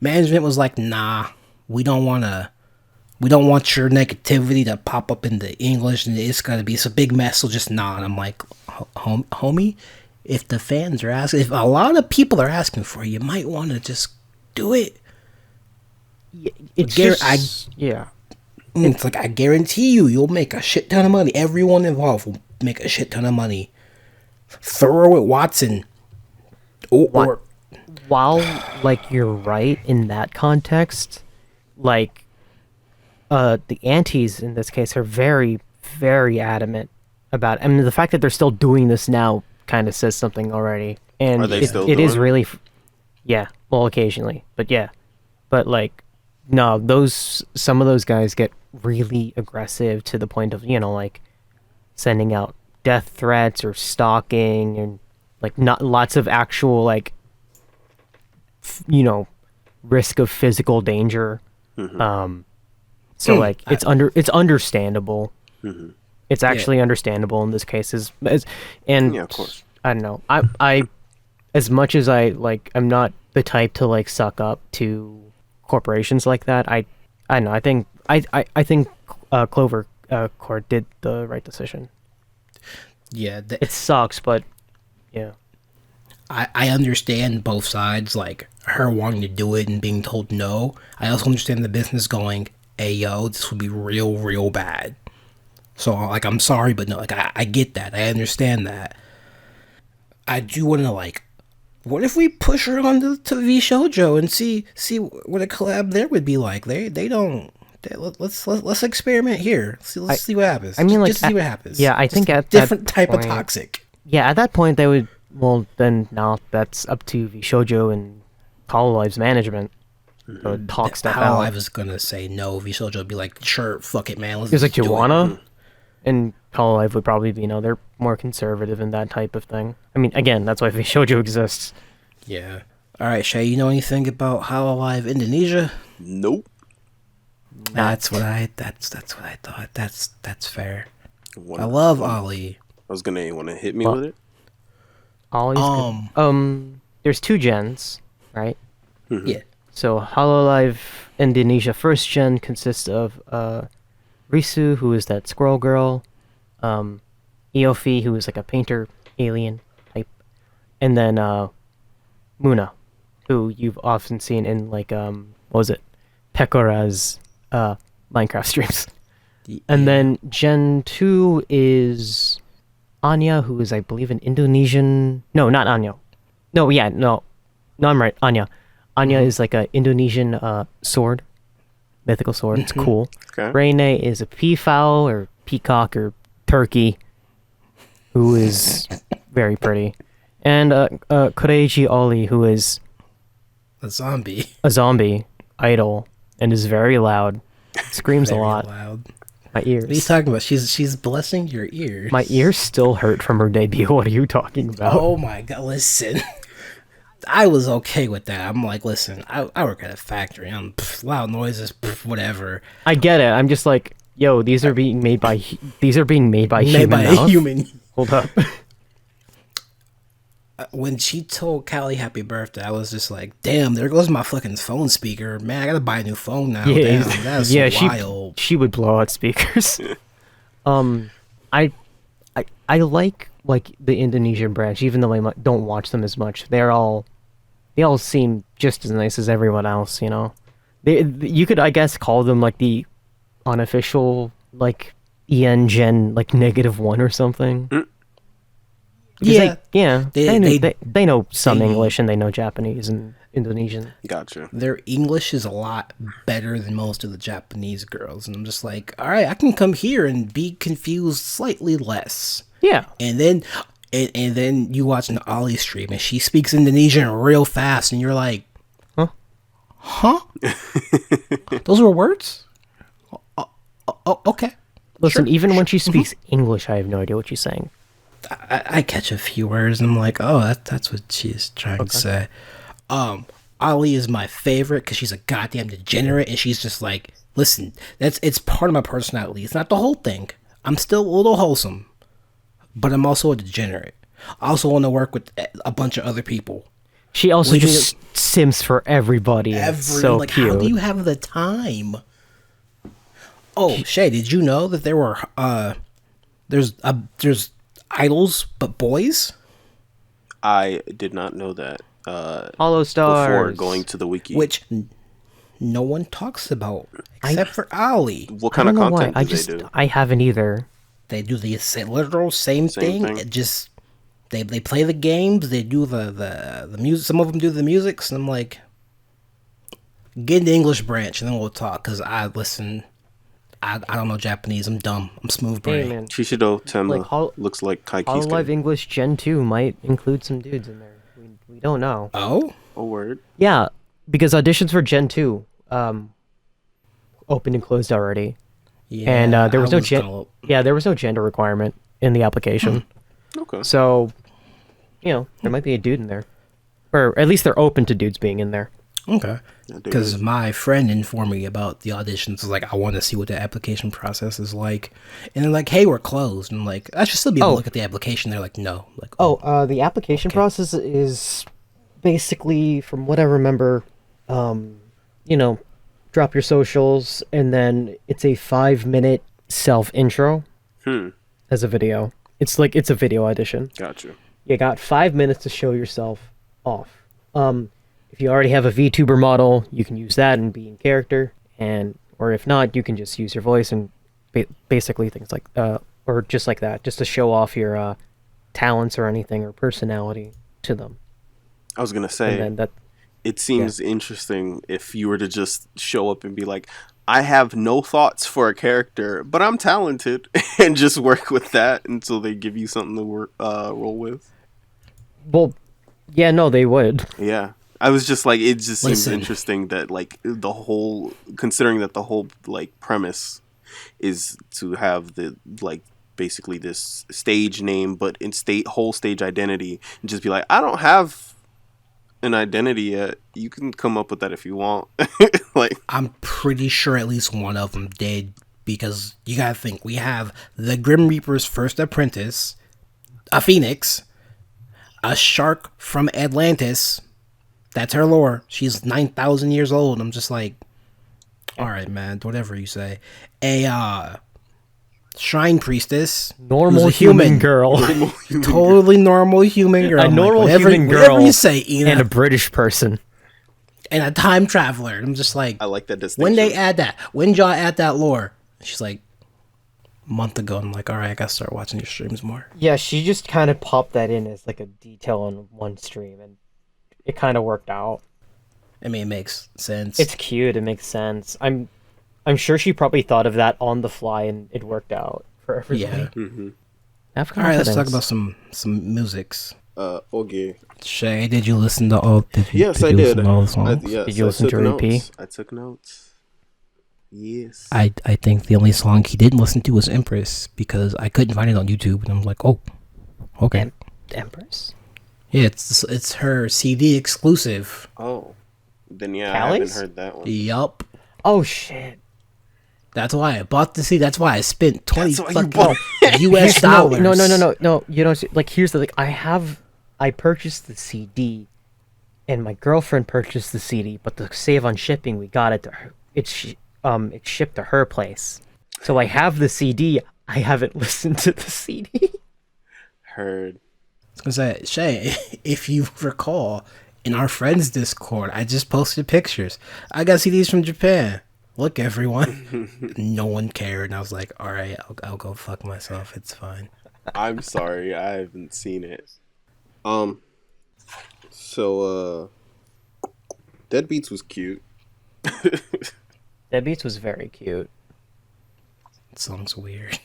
Management was like, nah, we don't want your negativity to pop up in the English, and it's gonna be a big mess, so just nah. And I'm like, homie, if the fans are asking, if a lot of people are asking for it, you might want to just do it. It's like, I guarantee you'll make a shit ton of money. Everyone involved will make a shit ton of money. Throw it, Watson. Or while like you're right in that context, like the aunties in this case are very, very adamant about it. I mean, the fact that they're still doing this now kind of says something already. And Are they still it is doing it? really well, occasionally, but like, no, some of those guys get really aggressive to the point of like sending out death threats or stalking, and like not lots of actual like risk of physical danger. So like it's understandable. It's actually understandable in this case, and yeah, of course. I don't know, I as much as I'm not the type to like suck up to corporations like that. I don't know, I think Clover Court did the right decision. yeah, It sucks, but yeah. I understand both sides, like her wanting to do it and being told no. I also understand the business going, hey, yo, this would be real, real bad. So, like, I'm sorry, but no, like, I get that. I understand that. I do want to, like, what if we push her onto V Shoujo and see what a collab there would be like? Let's experiment here. Let's see what happens. I mean, like, just see what happens. Yeah, I think at different that type point, of toxic. Yeah, at that point they would. Well, then now that's up to V Shoujo and Hololive's management to talk stuff out. Hololive is gonna say no. V Shoujo would be like, sure, fuck it, man. Let's He was like, do you it." wanna? And Hololive would probably be, they're more conservative in that type of thing. I mean, again, that's why V Shoujo exists. Yeah. All right, Shay. You know anything about Hololive Indonesia? Nope. That's what I thought. That's fair. One- I love Ali. I was gonna want to hit me Well, with it. Always good. There's 2 gens, right? Yeah. So Hololive Indonesia first gen consists of Risu, who is that squirrel girl, Eofi, who is like a painter alien type, and then Muna, who you've often seen in like what was it, Pecora's Minecraft streams. And then Gen 2 is Anya, who is, I believe, an Indonesian... No, not Anya. No, I'm right, Anya. Anya is like a Indonesian sword mythical sword. It's cool. Okay. Rene is a peafowl or peacock or turkey who is very pretty. And Koreiji Oli, who is A zombie. a zombie idol and is very loud. Screams Very a lot. loud. My What are you ears. talking about? She's blessing your ears. My ears still hurt from her debut. What are you talking about? Oh my god! Listen, I was okay with that. I'm like, listen, I work at a factory. Loud noises, whatever. I get it. I'm just like, yo, these are being made by Made human by mouth. a human. Hold up. When she told Callie happy birthday, I was just like, damn, there goes my fucking phone speaker. Man, I gotta buy a new phone now. Yeah, Damn, that's yeah, wild. she would blow out speakers. I like the Indonesian branch, even though I don't watch them as much. They all seem just as nice as everyone else, you know. You could, I guess, call them like the unofficial like EN Gen like -1 or something. Yeah, They know some they- English and they know Japanese and Indonesian. Gotcha. their English is a lot better than most of the Japanese girls, and I'm just like, all right, I can come here and be confused slightly less. Yeah. And then, and then you watch an Ollie stream, and she speaks Indonesian real fast, and you're like, huh? Those were words? Oh, okay. Listen, Sure, even when she speaks English, I have no idea what she's saying. I catch a few words, and I'm like, oh, that's what she's trying to say. Ollie is my favorite because she's a goddamn degenerate, and she's just like, listen, it's part of my personality. It's not the whole thing. I'm still a little wholesome, but I'm also a degenerate. I also want to work with a bunch of other people. She also Leaving just sims for everybody. And it's so like, cute. how do you have the time? Oh, Shay, did you know that there were there's idols but boys? I did not know that Hollow Stars. before going to the wiki. Which no one talks about except for Ollie. What I kind don't of know why. content do they do? I haven't either. They do the literal same thing. thing. It just they play the games. They do the music. Some of them do the music. And I'm like, get in the English branch and then we'll talk. Cause I listen. I don't know Japanese. I'm dumb. I'm smooth Hey brain. man, Shishido Tenma Like, looks like Kai Hololive Kisuke. English Gen 2 might include some dudes in there. We don't know. Oh, Oh, word. Yeah, because auditions for Gen 2 opened and closed already. yeah. And there was I no there was no gender requirement in the application. Okay. So, you know, there might be a dude in there. Or at least they're open to dudes being in there. Okay. Yeah, dude. Because my friend informed me about the auditions. Like, I want to see what the application process is like. And they're like, hey, we're closed. And I'm like, I should still be able to look at the application. They're like, no. Like, The application process is basically, from what I remember, you know, drop your socials, and then it's a 5-minute self-intro as a video. It's a video audition. Gotcha. You got 5 minutes to show yourself off. If you already have a VTuber model, you can use that and be in character, or if not, you can just use your voice and basically things like, or just like that, just to show off your talents or anything or personality to them. I was gonna And say then that, it seems interesting if you were to just show up and be like, I have no thoughts for a character, but I'm talented, and just work with that until they give you something to roll with. well, yeah, no, they would. Yeah. I was just like, it just seems Listen. interesting that considering that the whole like premise is to have the like basically this stage name, but in whole stage identity, and just be like, I don't have an identity yet. You can come up with that if you want. Like, I'm pretty sure at least one of them did, because you gotta think, we have the Grim Reaper's first apprentice, a phoenix, a shark from Atlantis. That's her lore. She's 9,000 years old. I'm just like, all right, man, whatever you say. A shrine priestess, Normal who's a human girl. totally normal human girl. A I'm like, normal whatever, human whatever girl you say, Ina. And a British person. And a time traveler. And I'm just like, I like that distinction. when they add that? When did y'all add that lore? She's like, a month ago. I'm like, all right, I gotta start watching your streams more. Yeah, she just kind of popped that in as like a detail on one stream, and it kind of worked out. I mean, it makes sense. It's cute. It makes sense. I'm sure she probably thought of that on the fly, and it worked out for everybody. Yeah. Mm-hmm. Have All right, let's confidence. talk about some musics. Okay. Shay, did you listen to all? Yes, I you did. listen to all the songs? Yes, Did you listen I took to repeat? notes. I took notes. Yes. I think the only song he didn't listen to was Empress because I couldn't find it on YouTube, and I'm like, oh, okay. Empress? Yeah, it's her CD exclusive. Oh. Then yeah, I Callie's? haven't heard that one. Yup. Oh shit! That's why I bought the CD. That's why I spent 20 That's why you fucking bought US dollars. No. You don't like. Here's the thing. I purchased the CD, and my girlfriend purchased the CD. But to save on shipping, we got it to her. It's shipped to her place. So I have the CD. I haven't listened to the CD. Heard. I was gonna say, Shay, if you recall, in our friends Discord, I just posted pictures. I got CDs from Japan. Look, everyone. No one cared, and I was like, all right, I'll go fuck myself. It's fine. I'm sorry, I haven't seen it. So Deadbeats was cute. Deadbeats was very cute. That song's weird.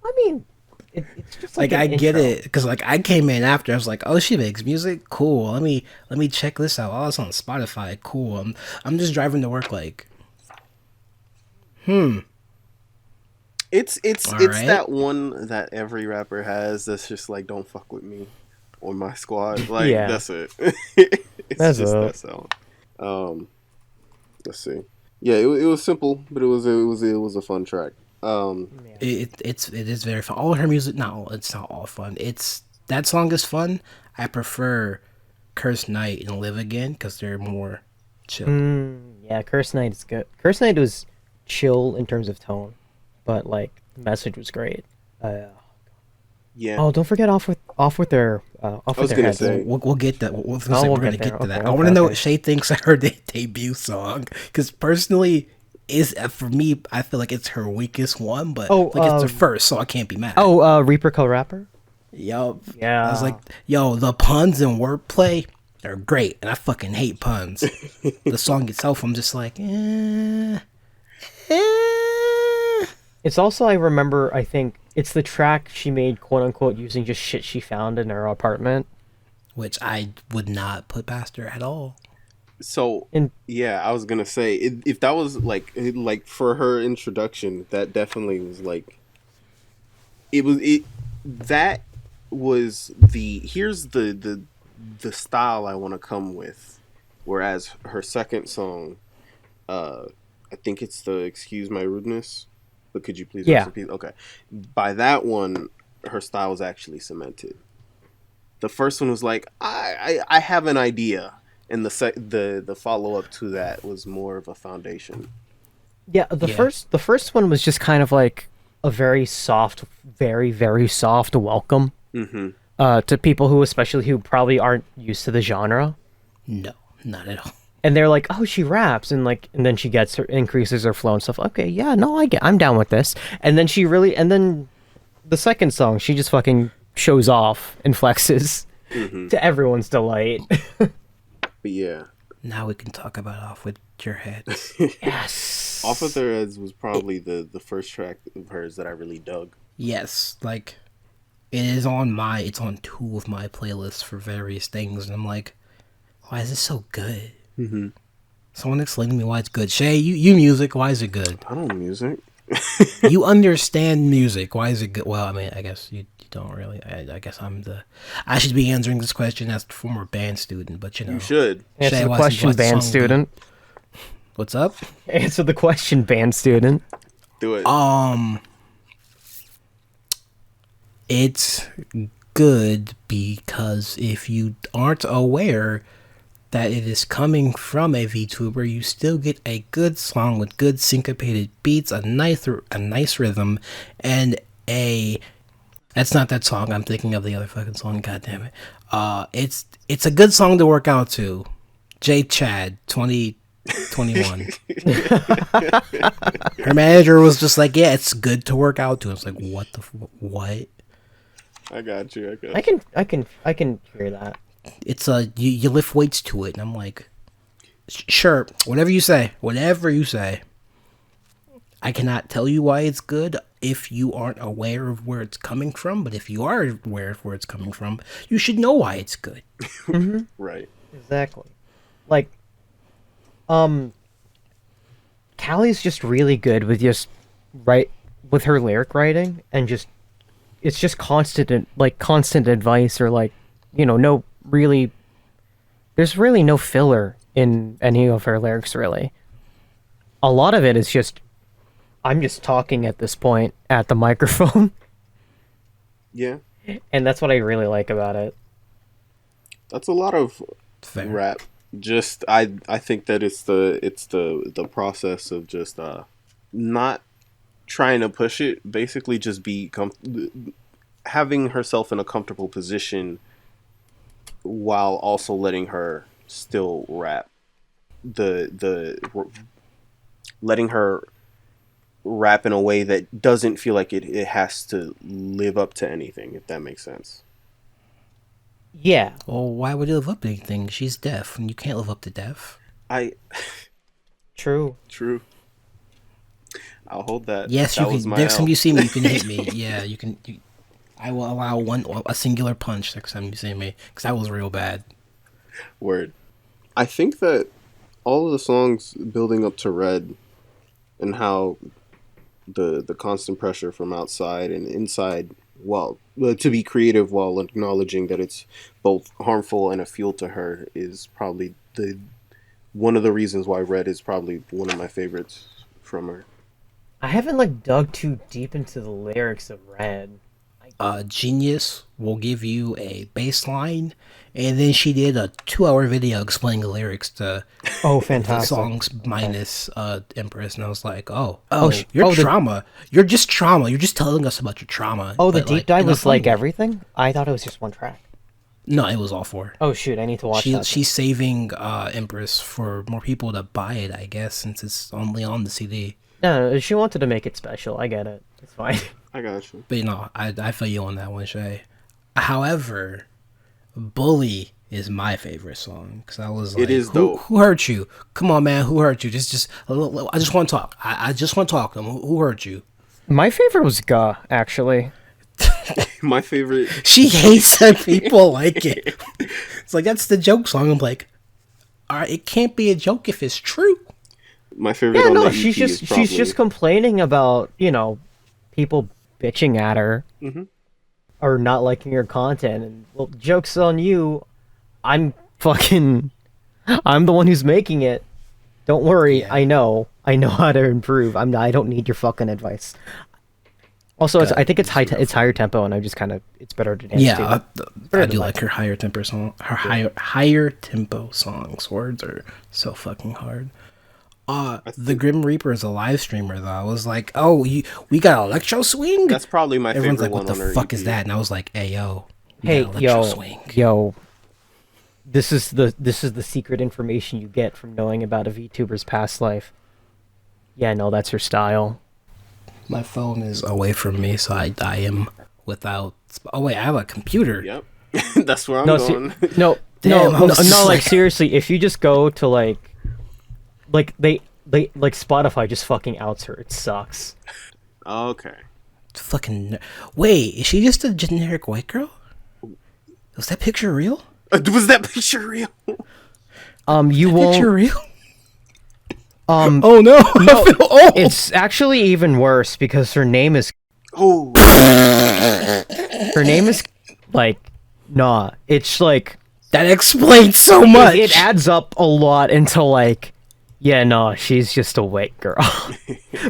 I mean, it's just Like an I get intro. it, because like I came in after. I was like, oh, she makes music, cool. Let me check this out. Oh, it's on Spotify, cool. I'm just driving to work, like, It's All it's right. that one that every rapper has that's just like, don't fuck with me or my squad. Like Yeah. that's it. It's That's just it. that sound. Let's see. Yeah, it was simple, but it was a fun track. it is very fun. All her music, it's not all fun. That song is fun. I prefer Curse Night and Live Again because they're more chill. Yeah, Curse Night is good. Curse Night was chill in terms of tone, but like the message was great. Yeah. Oh, don't forget off with their I was gonna heads. say. We'll get that. We're we'll gonna get get there. to that. Okay, I want to know okay. what Shay thinks of her debut song because personally, is for me, I feel like it's her weakest one, but Oh, like it's the first, so I can't be mad. Reaper Co-Rapper. Yup. Yeah. I was like, yo, the puns and wordplay are great, and I fucking hate puns. The song itself, I'm just like, It's also, I think it's the track she made, quote unquote, using just shit she found in her apartment. which I would not put past her at all. So And- yeah, I was gonna say if that was like for her introduction, that definitely was like that was here's the style I want to come with, whereas her second song, I think it's the Excuse My Rudeness, but could you please Yeah. repeat? Okay, by that one, her style was actually cemented. The first one was like I have an idea. And the follow up to that was more of a foundation. Yeah, the first one was just kind of like a very soft, very very soft welcome to people who probably aren't used to the genre. No, not at all. And they're like, "Oh, she raps," and then she increases her flow and stuff. Okay, yeah, no, I'm down with this. And then the second song, she just fucking shows off and flexes to everyone's delight. But yeah, Now we can talk about Off With Your Head. Yes. Off of Their Heads was probably the first track of hers that I really dug. Yes, like it's on two of my playlists for various things, and I'm like, why is this so good? Mm-hmm. Someone explain to me why it's good. Shay, you music, why is it good? I don't know music. You understand music, why is it good? Well, I mean, I guess you don't really. I guess I should be answering this question as a former band student, but you know. You should. Answer Shay, the why's question, the band song student. What's up? Answer the question, band student. Do it. It's good because if you aren't aware that it is coming from a VTuber, you still get a good song with good syncopated beats, a nice rhythm, and that's not that song. I'm thinking of the other fucking song. God damn it! It's a good song to work out to. J Chad 2021. Her manager was just like, "Yeah, it's good to work out to." I was like, "What the what?" I got you. I can hear that. It's you lift weights to it, and I'm like, sure, whatever you say. I cannot tell you why it's good if you aren't aware of where it's coming from, but if you are aware of where it's coming from, you should know why it's good. Mm-hmm. Right. Exactly. Like, Callie's just really good with with her lyric writing, and it's just constant advice, or like, no really, there's really no filler in any of her lyrics, really. A lot of it is just, I'm just talking at this point at the microphone. Yeah. And that's what I really like about it. That's a lot of Fair. rap. Just I think that it's the process of just not trying to push it. Basically, just having herself in a comfortable position while also letting her still rap. Letting her rap in a way that doesn't feel like it has to live up to anything, if that makes sense. Yeah. Well, why would you live up to anything? She's deaf, and you can't live up to deaf. True. I'll hold that. Yes, that you was can. my Next time L. you see me, you can hit me. Yeah, you can. I will allow a singular punch next time you see me, because that was real bad. Word. I think that all of the songs building up to Red, and how the constant pressure from outside and inside, to be creative while acknowledging that it's both harmful and a fuel to her, is probably one of the reasons why Red is probably one of my favorites from her. I haven't dug too deep into the lyrics of Red. Genius will give you a bass line, and then she did a 2-hour video explaining the lyrics to the fantastic. songs minus Empress, and I was like, the trauma. You're just trauma. You're just telling us about your trauma. Oh, the but, deep dive in a was fun way. everything? I thought it was just one track. No, it was all 4. Oh shoot, I need to watch that. She's saving Empress for more people to buy it, I guess, since it's only on the CD. No, she wanted to make it special. I get it. It's fine. I got you. But I feel you on that one, Shay. However, Bully is my favorite song, because I was like, it is dope. Who hurt you? Come on, man, who hurt you? Just I just want to talk. I just want to talk to them. Who hurt you? My favorite was Ga, actually. My favorite. She hates that people like it. It's like, that's the joke song. I'm like, all right, it can't be a joke if it's true. My favorite. on that she's EP just is probably... she's just complaining about people bitching at her, or not liking her content, and well, joke's on you. I'm the one who's making it. Don't worry, Yeah. I know how to improve. I don't need your fucking advice. Also, I think it's higher tempo, and it's better to dance to. I do like her higher tempo song. Her higher tempo songs. Words are so fucking hard. The Grim Reaper is a live streamer, though. I was like, we got Electro Swing? That's probably my Everyone's favorite like, one. what the fuck is that? And I was like, hey, yo. Hey, Swing. yo. This is the secret information you get from knowing about a VTuber's past life. Yeah, no, that's her style. My phone is away from me, so I am without... Oh, wait, I have a computer. Yep. That's where I'm going. No, Damn, seriously, if you just go to they Spotify just fucking outs her. It sucks. Okay. Fucking... Wait, is she just a generic white girl? Was that picture real? Was that picture real? You won't... Picture real? Oh no! It's actually even worse because her name is... Oh. Her name is... Nah. It's That explains so much! It adds up a lot into yeah, no, she's just a white girl.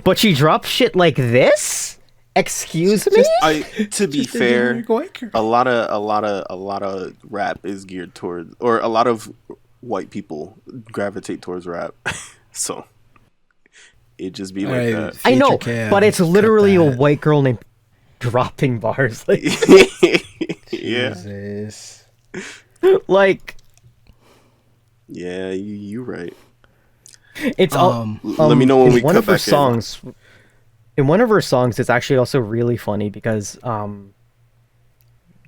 But she drops shit like this? Excuse me? To be fair, a lot of rap is geared towards, or a lot of white people gravitate towards rap. So it just be like that. I know, but it's literally a white girl named dropping bars. Yeah. Jesus. Yeah, you right. It's let me know when we one cut of her back songs. In one of her songs, it's actually also really funny because the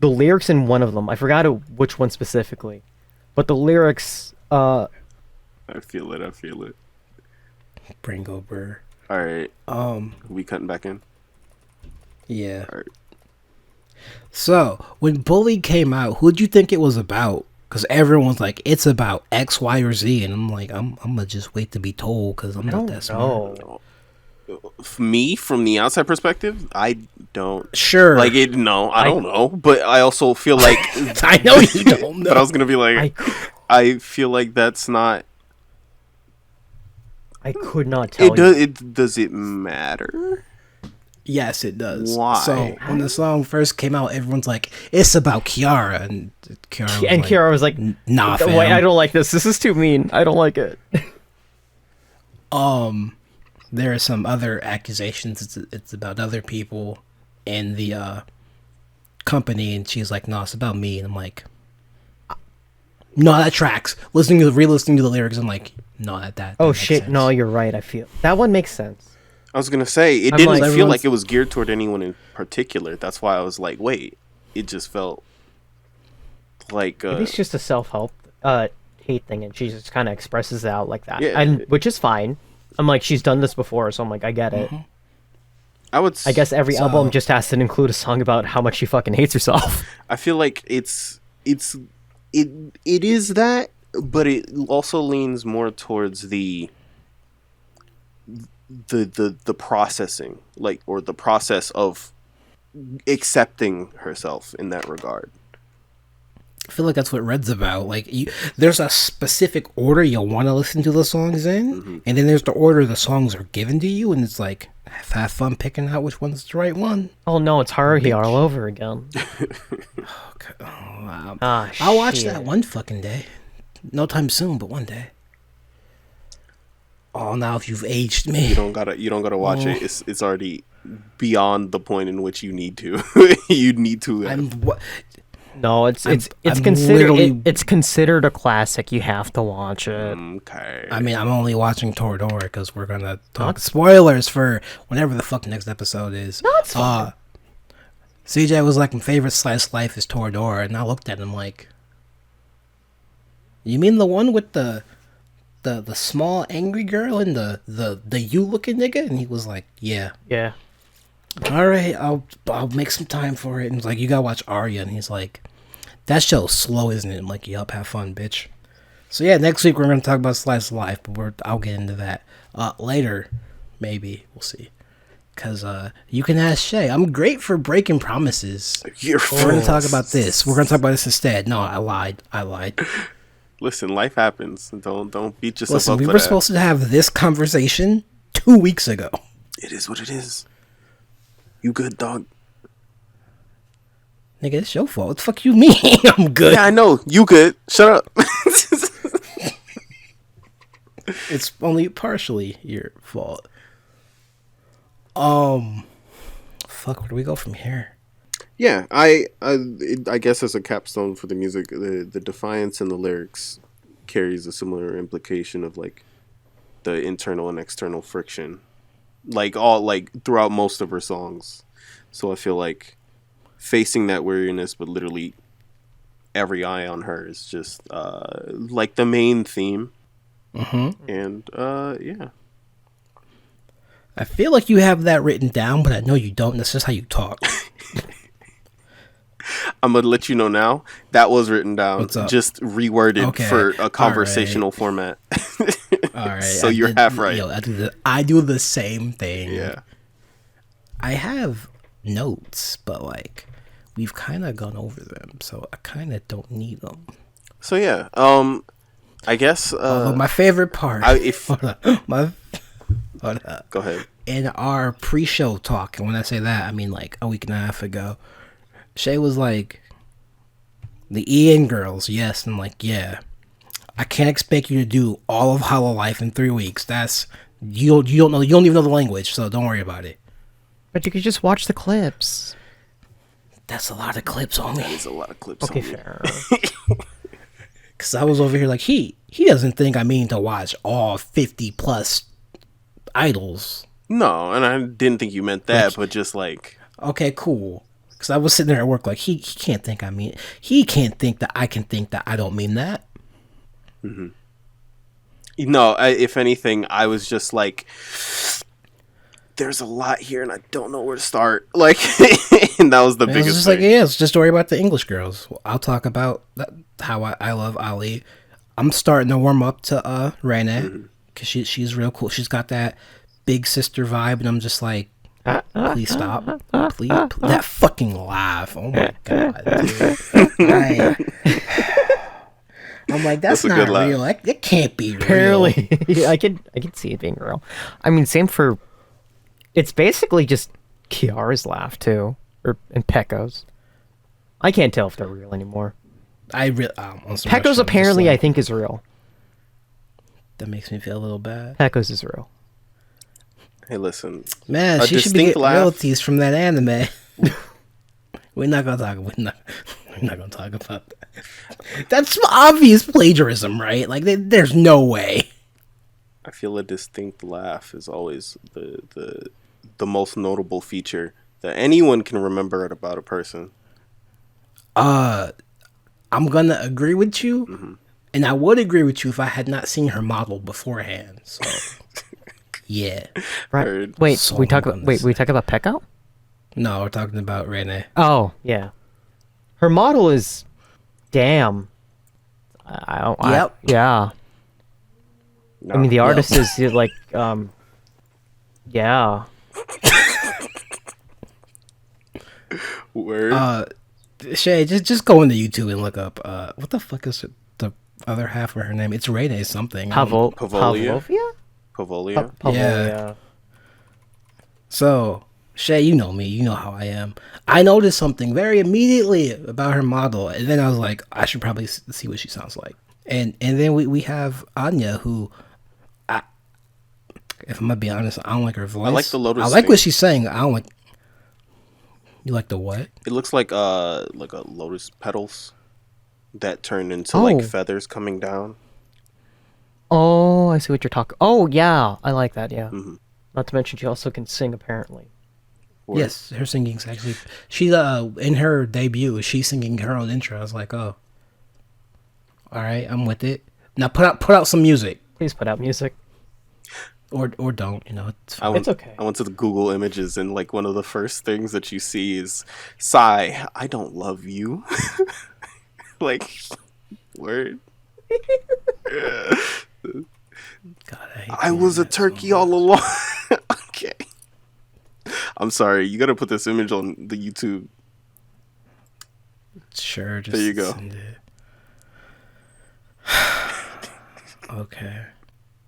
lyrics in one of them, I forgot which one specifically, but the lyrics. I feel it. Bringo Burr. All right. Um, We cutting back in? yeah. All right. So when Bully came out, who'd you think it was about? Because everyone's like, it's about X, Y, or Z, and I'm like, I'm gonna just wait to be told because I'm not that smart. Me, from the outside perspective, I don't Sure. like it. No, I don't know, but I also feel like I know you don't know. But I was gonna be like, I feel like that's not. I could not tell you. Does it matter? Yes, it does. Why? So when the song first came out, everyone's like, "It's about Kiara," and Kiara was like, "Nah, fam. Wait, I don't like this. This is too mean. I don't like it." There are some other accusations. It's about other people in the company, and she's like, "No, it's about me." And I'm like, "No, that tracks." Re-listening to the lyrics, I'm like, "No, that." Oh makes shit! sense. No, you're right. I feel that one makes sense. I was gonna say it I'm didn't like, feel like it was geared toward anyone in particular. That's why I was like, wait. It just felt like Maybe it's just a self-help hate thing, and she just kind of expresses it out like that, Yeah. and which is fine. I'm like, she's done this before, so I'm like, I get it. I guess every album just has to include a song about how much she fucking hates herself. I feel like it is that, but it also leans more towards the processing, like, or the process of accepting herself in that regard. I feel like that's what Red's about. Like, there's a specific order you'll want to listen to the songs in, and then there's the order the songs are given to you, and it's like, have fun picking out which one's the right one. Oh no, it's Haruhi all over again. I'll watch that one fucking day. No time soon, but one day. Oh, now if you've aged me, You don't gotta watch it. It's already beyond the point in which you need to. You need to. No, it's I'm considered literally- it's considered a classic. You have to watch it. Okay. I mean, I'm only watching Toradora because we're gonna talk spoilers for whenever the fuck next episode is. No, it's fine. CJ was like, my favorite slice of life is Toradora, and I looked at him like, you mean the one with the small angry girl and the you looking nigga? And he was like, yeah. Yeah. All right, I'll make some time for it. And he's like, you gotta watch Arya. And he's like, that show's slow, isn't it? I'm like, yup, have fun, bitch. So yeah, next week we're gonna talk about Slice of Life, but I'll get into that later, maybe. We'll see. Cause you can ask Shay. I'm great for breaking promises. We're gonna talk about this. We're gonna talk about this instead. No, I lied. Listen, life happens. Don't beat yourself up. We were supposed to have this conversation 2 weeks ago. It is what it is. You good, dog? Nigga, it's your fault. What the fuck you mean? I'm good. Yeah, I know. You good. Shut up. It's only partially your fault. Fuck, where do we go from here? Yeah, I guess as a capstone for the music, the defiance in the lyrics carries a similar implication of like the internal and external friction, like throughout most of her songs. So I feel like facing that weariness, but literally every eye on her, is just like the main theme. And yeah. I feel like you have that written down, but I know you don't. That's just how you talk. I'm gonna let you know now. That was written down, What's up? just reworded for a conversational format. All right. So you're half right. Yo, I do the same thing. Yeah. I have notes, but like we've kind of gone over them, so I kind of don't need them. So yeah, I guess. Although my favorite part. Hold up. Go ahead. In our pre-show talk, and when I say that, I mean like a week and a half ago, Shay was like, "The EN girls, yes." And I'm like, "Yeah, I can't expect you to do all of Hololive in 3 weeks. That's you don't know. You don't even know the language, so don't worry about it." But you could just watch the clips. That's a lot of clips on me. That is a lot of clips. Okay, on me. fair. Because I was over here like, he doesn't think I mean to watch all 50 plus idols. No, and I didn't think you meant that, but just like, okay, cool. Because I was sitting there at work like, he can't think I mean, he can't think that I can think that I don't mean that. No, if anything, I was just like, there's a lot here and I don't know where to start. Like, and that was the And biggest it's just thing. like, yeah, it's just a story about the English girls. I'll talk about how I love Ali. I'm starting to warm up to Rene because she's real cool. She's got that big sister vibe, and I'm just like, please stop, please. That fucking laugh. Oh my god, dude. I'm like, that's a not good laugh. real. It can't be real. Apparently, I can see it being real. I mean, same for. It's basically just Kiara's laugh too, and Pekko's. I can't tell if they're real anymore. Pekko's apparently, I think, is real. That makes me feel a little bad. Pekko's is real. Hey, listen, Man, a she should be distinct getting laugh. royalties from that anime. We're not gonna talk about that. That's obvious plagiarism, right? Like, there's no way. I feel a distinct laugh is always the most notable feature that anyone can remember about a person. I'm gonna agree with you, and I would agree with you if I had not seen her model beforehand. So, yeah. Right. Heard. Wait, So we talk I'm about gonna say. Pekko? No, we're talking about Rene. Oh, yeah. Her model is damn. I don't. Yep. Yeah. No. I mean, the Yep. artist is like, yeah. Word. Shay, just go into YouTube and look up what the fuck is the other half of her name? It's Rene something. Pavolia? Pavlovia? Pavolia. Pavolia. So, Shay, you know me. You know how I am. I noticed something very immediately about her model, and then I was like, I should probably see what she sounds like. And then we have Anya, who, if I'm gonna be honest, I don't like her voice. I like the Lotus I like thing. what she's saying. I don't like. You like the what? It looks like a lotus petals that turn into like feathers coming down. Oh, I see what you're talking. Oh, yeah. I like that, yeah. Mhm. Not to mention she also can sing, apparently. Word. Yes, her singing's actually. She's in her debut. She's singing her own intro. I was like, oh, all right, I'm with it. Now put out some music, Please put out music. or don't. You know, it's fine. It's okay. I went to the Google Images and like one of the first things that you see is "Sigh, I don't love you." Like, word. God, I hate I the was a internet so turkey much. all along. Okay. I'm sorry. You gotta put this image on the YouTube. Sure, just There you go. send it. Okay.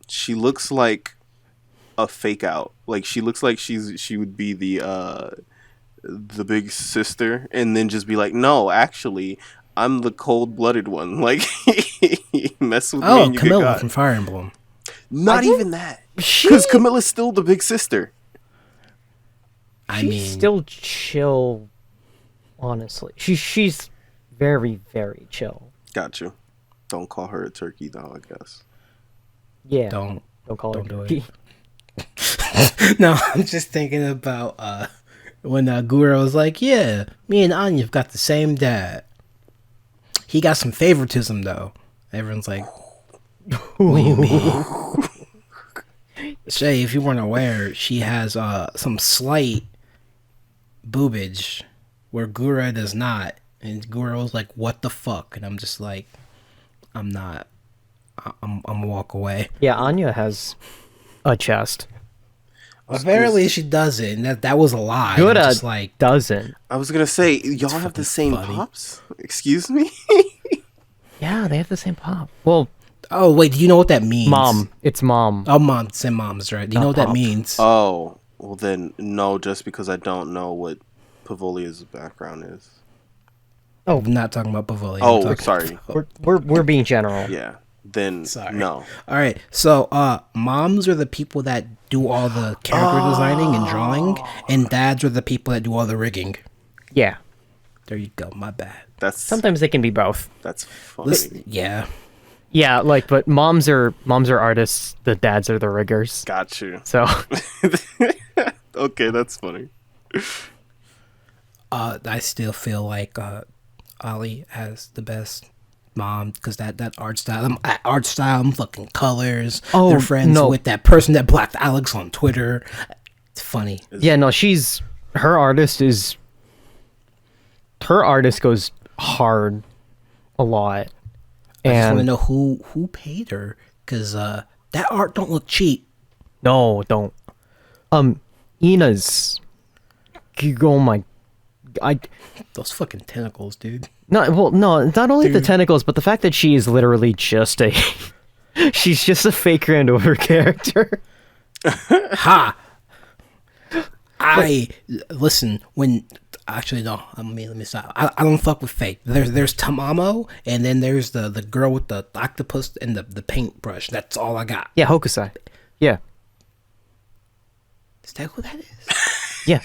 She looks like a fake out. Like she looks like she would be the big sister, and then just be like, no, actually, I'm the cold blooded one. Like, mess with me Oh, and you Camilla get got. from Fire Emblem. Not even that, because Camilla's still the big sister. I She's mean, still chill, honestly. She's very, very chill. Got you. Don't call her a turkey, though. I guess. Yeah. don't. call her don't do turkey. No, I'm just thinking about when Guru was like, "Yeah, me and Anya've got the same dad." He got some favoritism though. Everyone's like, "What do you mean?" Shay, if you weren't aware, she has some slight boobage where Gura does not, and Gura was like, "What the fuck?" And I'm just like, "I'm not. I'm gonna walk away." Yeah, Anya has a chest. Apparently she doesn't, and that was a lie. Good I'm just like, doesn't. I was gonna say, y'all have fucking the same funny. pops. Excuse me. Yeah, they have the same pop. Well, oh wait, do you know what that means? mom. It's mom. Oh, mom. Same mom's right. Do you Not know what that pop. means? Oh, well then, no. Just because I don't know what Pavolia's background is. Oh, I'm not talking about Pavoli. I'm Oh, talking sorry. We're being general. Yeah. Then Sorry. no. All right. So, moms are the people that do all the character designing and drawing, and dads are the people that do all the rigging. Yeah. There you go. My bad. That's Sometimes they can be both. that's funny. Listen, yeah. Yeah, like, but moms are artists. The dads are the riggers. Got you. So Okay, that's funny. I still feel like Ali has the best mom because that art style, fucking colors. Oh, They're friends no. with that person that blocked Alex on Twitter. It's funny. Yeah, no, her artist goes hard a lot. I just want to And know who paid her, because that art don't look cheap. no, don't. Ina's, oh my, Those fucking tentacles, dude. no, well, no, not only the tentacles, but the fact that she is literally just she's just a fake Grand Order character. Ha! Listen, when actually no, let me stop. I don't fuck with fake. There's Tamamo, and then there's the girl with the octopus and the paintbrush. That's all I got. Yeah, Hokusai. Yeah. Is that who that is? Yeah,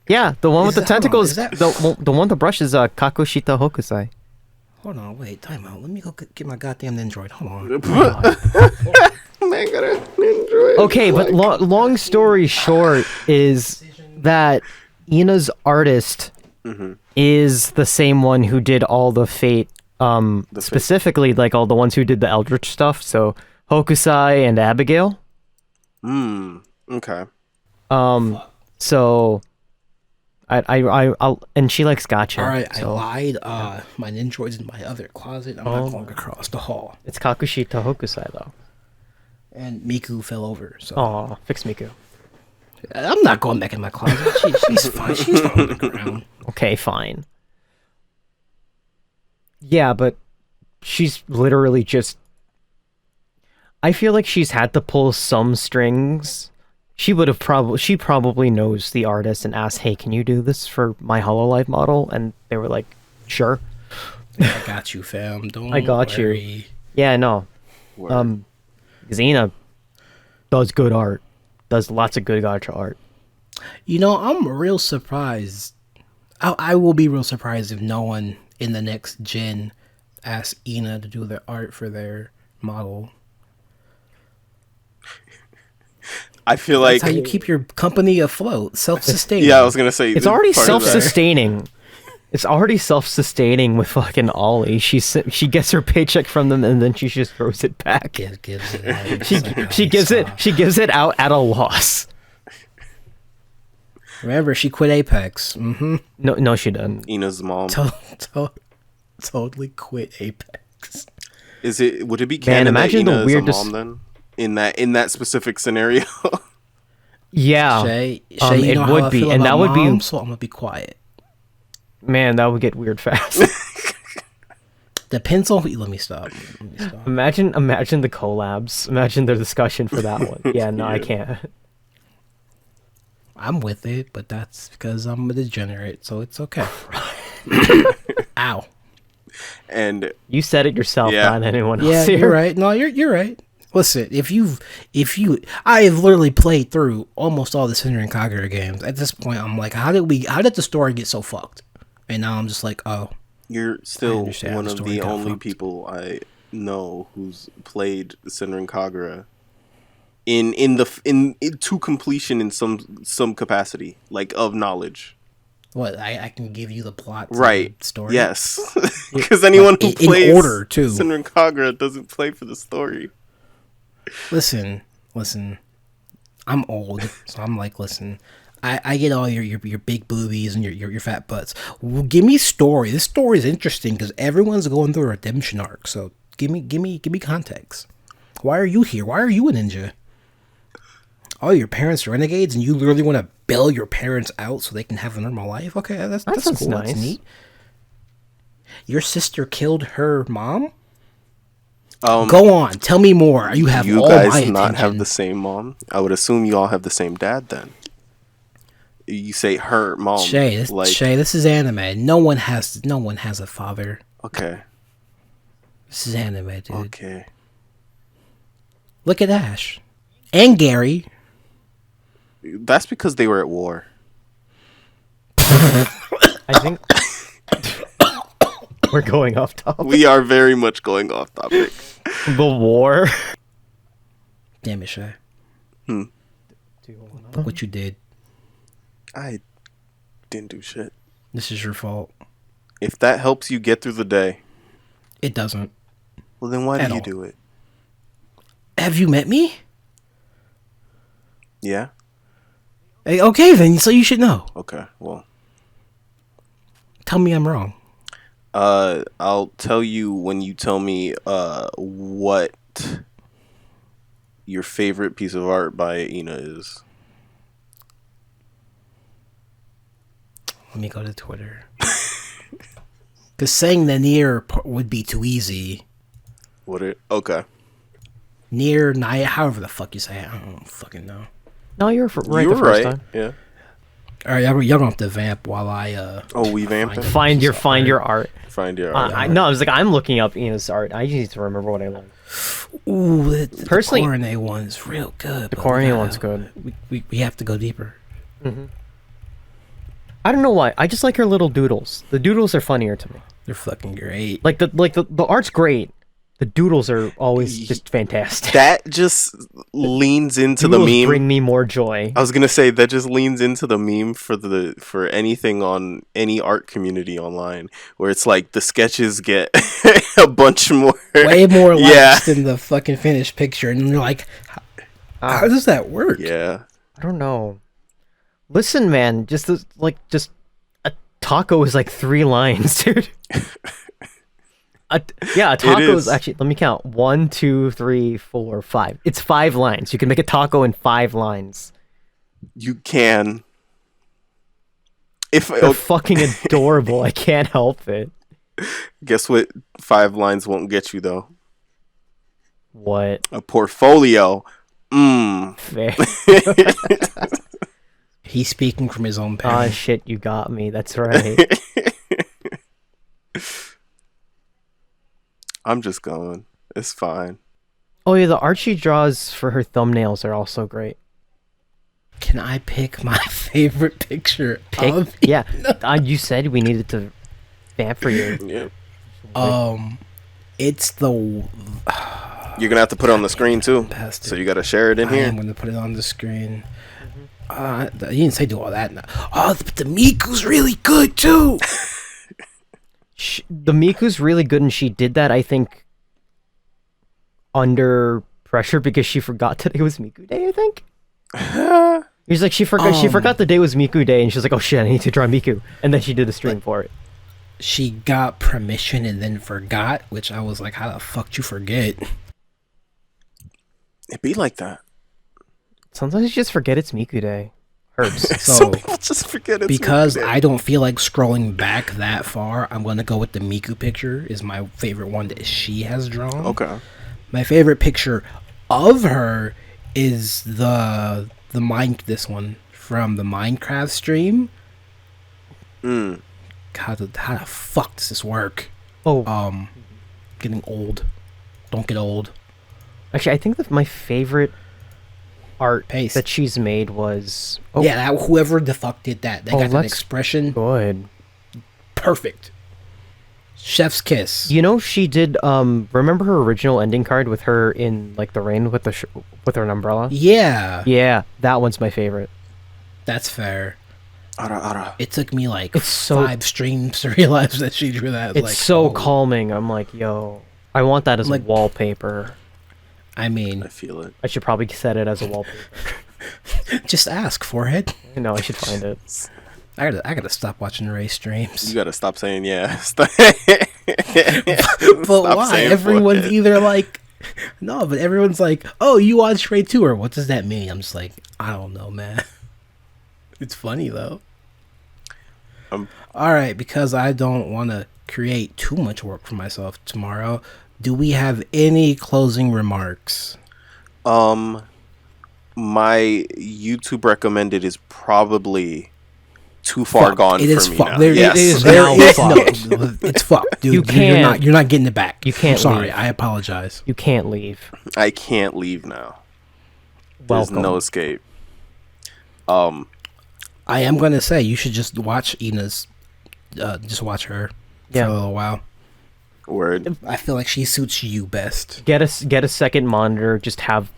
yeah, the one with the Hold on, tentacles. is that- The one with the brush is Kakushita Hokusai. Hold on, wait, time out. Let me go get my goddamn Android. Hold on. Man, gotta enjoy it. Okay, but long story short is that Ina's artist is the same one who did all the Fate, specifically like all the ones who did the Eldritch stuff. So Hokusai and Abigail. Okay. So I'll and she likes gotcha. All right, so I lied. My Android's in my other closet. I'm not going across the hall. it's Kakushita Hokusai though. And Miku fell over. So Aw, fix Miku. I'm not going back in my closet. She's fine. She's on the ground. Okay, fine. Yeah, but she's literally just... I feel like she's had to pull some strings. She probably knows the artist and asked, hey, can you do this for my Hololive model? And they were like, sure. I got you, fam. Don't I got you. worry. Yeah, no. Word. Xena does good art. Does lots of good gacha art. You know, I'm real surprised. I will be real surprised if no one in the next gen asks Ina to do their art for their model. I feel That's like how you keep your company afloat, self-sustaining. yeah, I was gonna say It's already part of that. self-sustaining. It's already self-sustaining with fucking Ollie. She gets her paycheck from them and then she just throws it back. Gives it out. She gives it out at a loss. Remember, she quit Apex. No, she doesn't. Ina's mom. Totally quit Apex. Would it be Man, canon imagine that the Ina weirdest- is a mom then? In that specific scenario? Yeah, Shay, you it know how would I be, feel and about that would be moms, so I'm gonna be quiet. man, that would get weird fast. Depends on who. Let me stop. Imagine the collabs. Imagine their discussion for that one. Yeah, no, I can't. I'm with it, but that's because I'm a degenerate, so it's okay. Ow. And You said it yourself, Yeah. not anyone else. Yeah, here. you're right. No, you're right. Listen, I have literally played through almost all the Sinner and Kagura games. At this point, I'm like, how did the story get so fucked? And now I'm just like, oh, you're still understand one the of story the got only fucked. people I know who's played Senran Kagura in to completion in some capacity, like of knowledge. what? I can give you the plot, to Right. the story. Yes. Because anyone who in plays order, too. Senran Kagura doesn't play for the story. Listen. I'm old, so I'm like, listen. I get all your big boobies and your fat butts. Well, give me story. This story is interesting because everyone's going through a redemption arc. So give me context. Why are you here? Why are you a ninja? Oh, your parents are renegades, and you literally want to bail your parents out so they can have a normal life. Okay, that's sounds cool. nice. That's neat. Your sister killed her mom. Um, Go on, tell me more. You have you all my guys not have attention. the same mom? I would assume you all have the same dad then. You say her mom. Shay, this is anime. No one has a father. Okay. This is anime, dude. Okay. Look at Ash and Gary. That's because they were at war. I think we're going off topic. We are very much going off topic. The war. Damn it, Shay. Look what you did. I didn't do shit. This is your fault. If that helps you get through the day, It doesn't. well then why At do you all. do it? Have you met me? Yeah? Hey, okay, then, so you should know. Okay, well, Tell me I'm wrong. I'll tell you when you tell me what your favorite piece of art by Ina is. Let me go to Twitter. Because saying the near would be too easy. What it? Okay. Near, Naya, however the fuck you say it. I don't fucking know. No, you were right You the were first right. time. Yeah. All right, y'all don't have to vamp while I Oh, we vamping? Find your art. Find your art. I was like, I'm looking up Ina's art. I just need to remember what I like. Ooh, the Personally- Cornet one is real good. The Cornet one's good. We have to go deeper. I don't know why. I just like her little doodles. The doodles are funnier to me. They're fucking great. Like the art's great. The doodles are always just fantastic. That just leans into the Doodles meme. bring me more joy. I was gonna say that just leans into the meme for anything on any art community online, where it's like the sketches get a bunch more, Way more likes Yeah. than the fucking finished picture, and you're like, how does that work? Yeah. I don't know. Listen, man, just a taco is like 3 lines, dude. A taco is actually, let me count. 1, 2, 3, 4, 5. It's 5 lines. You can make a taco in 5 lines. You can. If They're fucking adorable. I can't help it. guess what? 5 lines won't get you though. What? A portfolio. Fair. He's speaking from his own pain. Ah, shit, you got me. That's right. I'm just going. It's fine. Oh yeah, the art she draws for her thumbnails are also great. Can I pick my favorite picture of it? Yeah, you said we needed to vamp for you. Yeah. It's the... You're gonna have to put it on the screen too. Past So it. you gotta share it in I here. am going to put it on the screen. You didn't say do all that. No. Oh, but the Miku's really good, too! The Miku's really good, and she did that, I think, under pressure because she forgot today was Miku Day, I think. He's like, she forgot the day was Miku Day, and she's like, oh shit, I need to draw Miku. And then she did a stream for it. She got permission and then forgot, which I was like, how the fuck you forget? It be like that. Sometimes you just forget it's Miku Day. Hurts. So, Some people just forget it's because Miku Day. I don't feel like scrolling back that far, I'm going to go with the Miku picture is my favorite one that she has drawn. Okay. My favorite picture of her is this one from the Minecraft stream. How the fuck does this work? Oh. Getting old. Don't get old. Actually, I think that my favorite art Paste. that she's made was... Yeah, whoever the fuck did that. They got that that's expression. good. Perfect. Chef's kiss. You know, she did, remember her original ending card with her in, like, the rain with with her umbrella? Yeah. Yeah, that one's my favorite. That's fair. Ara. It took me like It's so- 5 streams to realize that she drew that. It's like, so oh. calming. I'm like, yo, I want that as Like- wallpaper. I mean, I feel it. I should probably set it as a wallpaper. just ask, forehead. No, I should find it. I gotta stop watching Ray streams. You gotta stop saying yeah. But why? Everyone's either like, no, but everyone's like, oh, you watch Ray too, or what does that mean? I'm just like, I don't know, man. It's funny though. All right, because I don't want to create too much work for myself tomorrow. Do we have any closing remarks? My YouTube recommended is probably too far gone It for is me fucked. now. There, Yes. it is, Now there is fucked. no, it's fucked, dude. You can't- You're not getting it back. You can't I'm sorry. leave. I apologize. You can't leave. I can't leave now. There's Welcome. no escape. I am gonna say you should just watch Ina's. Just watch her for a little while. Word. I feel like she suits you best. Get a second monitor. Just have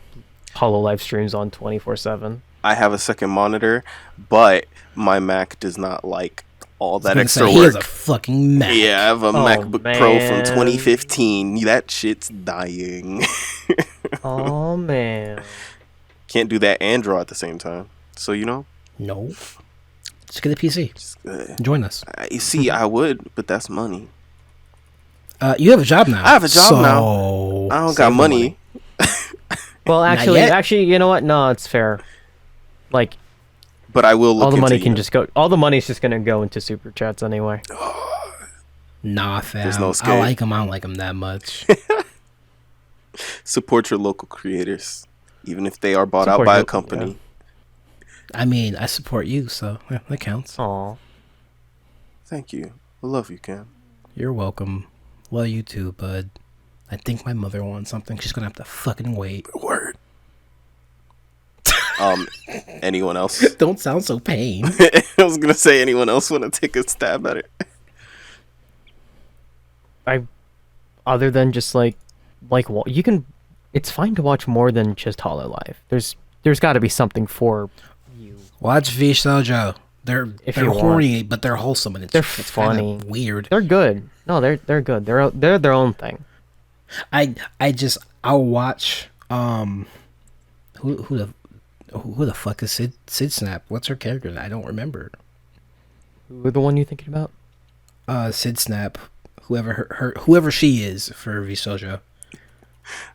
Hololive streams on 24/7. I have a second monitor, but my Mac does not like all that He extra has a work. fucking Mac. Yeah, I have a MacBook Pro from man. 2015. That shit's dying. Oh man. Can't do that and draw at the same time. So, you know, No. Just get a PC. Join us. You see, I would, but that's money. You have a job now. I have a job now. I don't got money. Well, actually, you know what? No, it's fair. Like, but I will look all the money into can just go. All the money's just gonna go into super chats anyway. Nah, fam. There's no escape. I like them. I don't like them that much. Support your local creators, even if they are bought out by a company. I mean, I support you, so yeah, that counts. Aw. Thank you. I love you, Cam. You're welcome. Love you too, bud. I think my mother wants something. She's gonna have to fucking wait. Word. Anyone else? Don't sound so pain. I was gonna say, anyone else want to take a stab at it? Other than just you can. It's fine to watch more than just Hololive. There's got to be something for you. Watch vshoujo. They're horny, but they're wholesome, and it's funny. Weird. They're good. No, they're good. They're their own thing. I'll watch who the fuck is Sid Snap? What's her character? I don't remember. Who the one you thinking about? Sid Snap, whoever she is for vshoujo.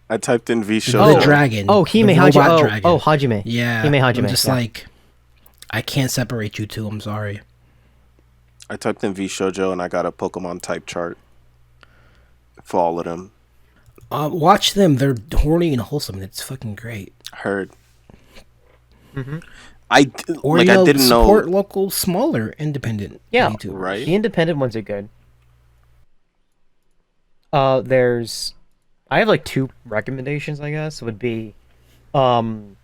I typed in vshoujo. The dragon. Oh, Hime Hajime. Oh, Hajime. Yeah. Hime Hajime. I'm just like, I can't separate you two. I'm sorry. I typed in vshoujo and I got a Pokemon type chart for all of them. Watch them. They're horny and wholesome, and it's fucking great. Heard. Mm-hmm. I didn't support know. local, smaller, independent. Yeah, YouTubers. Right. The independent ones are good. I have like 2 recommendations, I guess. Would be Haruka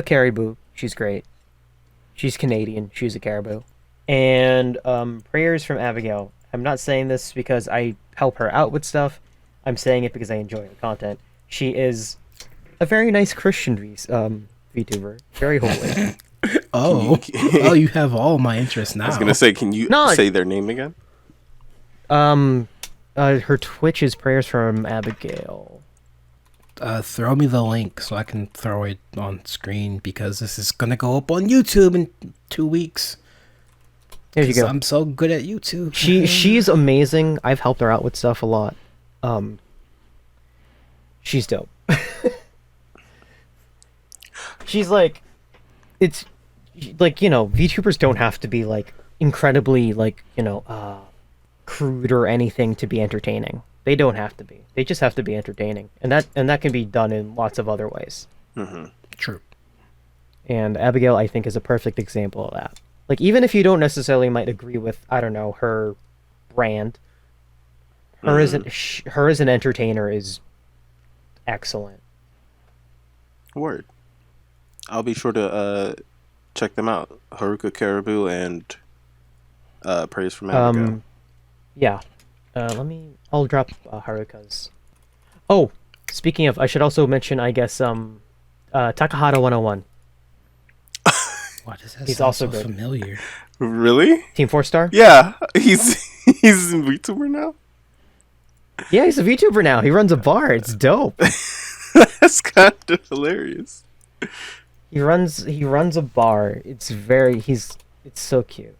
Caribou. She's great. She's Canadian. She's a caribou. And Prayers from Abigail. I'm not saying this because I help her out with stuff. I'm saying it because I enjoy her content. She is a very nice Christian VTuber. Very holy. You have all my interests now. I was gonna say, can you say their name again? Her Twitch is Prayers from Abigail. Throw me the link so I can throw it on screen, because this is gonna go up on YouTube in 2 weeks. There you go. I'm so good at YouTube. She's amazing. I've helped her out with stuff a lot. She's dope. She's like, it's like, VTubers don't have to be like incredibly crude or anything to be entertaining. They don't have to be. They just have to be entertaining, and that can be done in lots of other ways. Mm-hmm. True. And Abigail, I think, is a perfect example of that. Like, even if you don't necessarily might agree with, I don't know, her brand, her as an entertainer is excellent. Word. I'll be sure to check them out. Haruka Caribou and Praise from Abigail. Yeah. I'll drop Haruka's. Oh, speaking of, I should also mention, I guess, Takahata 101. Why does that He's sound also so good. familiar? Really? Team 4-star? Yeah, he's a VTuber now. Yeah, he's a VTuber now. He runs a bar. It's dope. That's kind of hilarious. He runs a bar. It's so cute.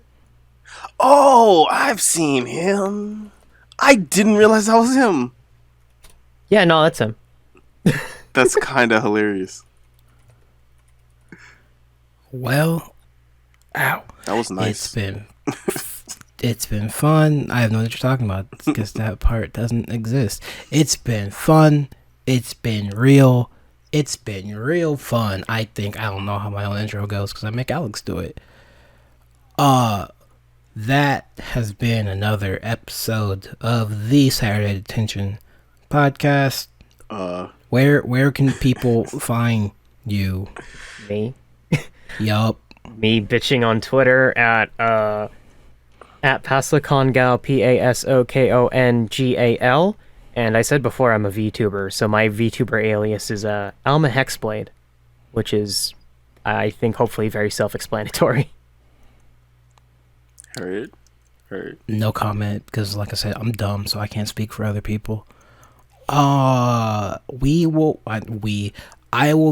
Oh, I've seen him. I didn't realize that was him. Yeah, no, that's him. That's kind of hilarious. Well, ow. That was nice. It's been fun. I have no idea what you're talking about, because that part doesn't exist. It's been fun. It's been real. It's been real fun. I don't know how my own intro goes, because I make Alex do it. That has been another episode of the Saturday Detention podcast. Where can people find you? Me? Yup. Me bitching on Twitter at Pasokongal, Pasokongal. And I said before, I'm a VTuber, so my VTuber alias is Alma Hexblade, which is, I think, hopefully very self-explanatory. Heard. No comment, because like I said, I'm dumb, so I can't speak for other people. I will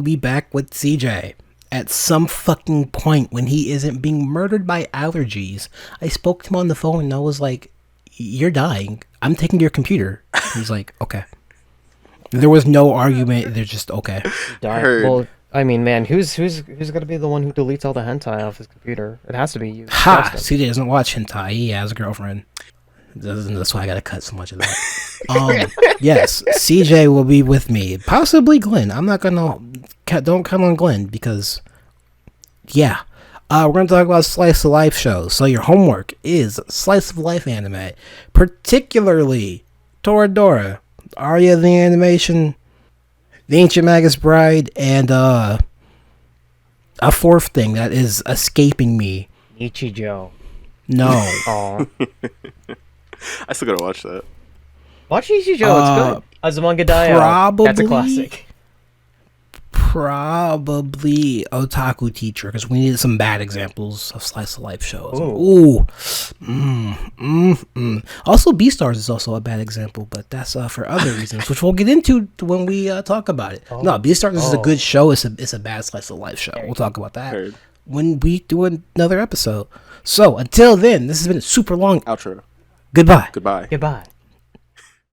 be back with CJ at some fucking point when he isn't being murdered by allergies. I spoke to him on the phone and I was like, "You're dying. I'm taking your computer." He's like, "Okay." There was no argument. They're just okay. Heard. Well, I mean, man, who's gonna be the one who deletes all the hentai off his computer? It has to be you. Ha! CJ doesn't watch hentai. He has a girlfriend. That's why I gotta cut so much of that. Yes, CJ will be with me. Possibly Glenn. I'm not gonna... Don't count on Glenn because... Yeah. We're gonna talk about slice of life shows. So your homework is slice of life anime. Particularly Toradora, Arya the Animation, The Ancient Magus Bride, and a fourth thing that is escaping me. Ichijo. No. Aw. I still gotta watch that. Watch Ichijo, it's good. Azumanga Daioh. Probably. That's a classic. Probably Otaku Teacher, because we needed some bad examples of slice of life shows. Ooh. Also, Beastars is also a bad example, but that's for other reasons, which we'll get into when we talk about it. No, Beastars is a good show. It's a bad slice of life show. We'll talk about that Heard. when we do another episode. So until then, this has been a super long Outro. goodbye. Goodbye. Goodbye.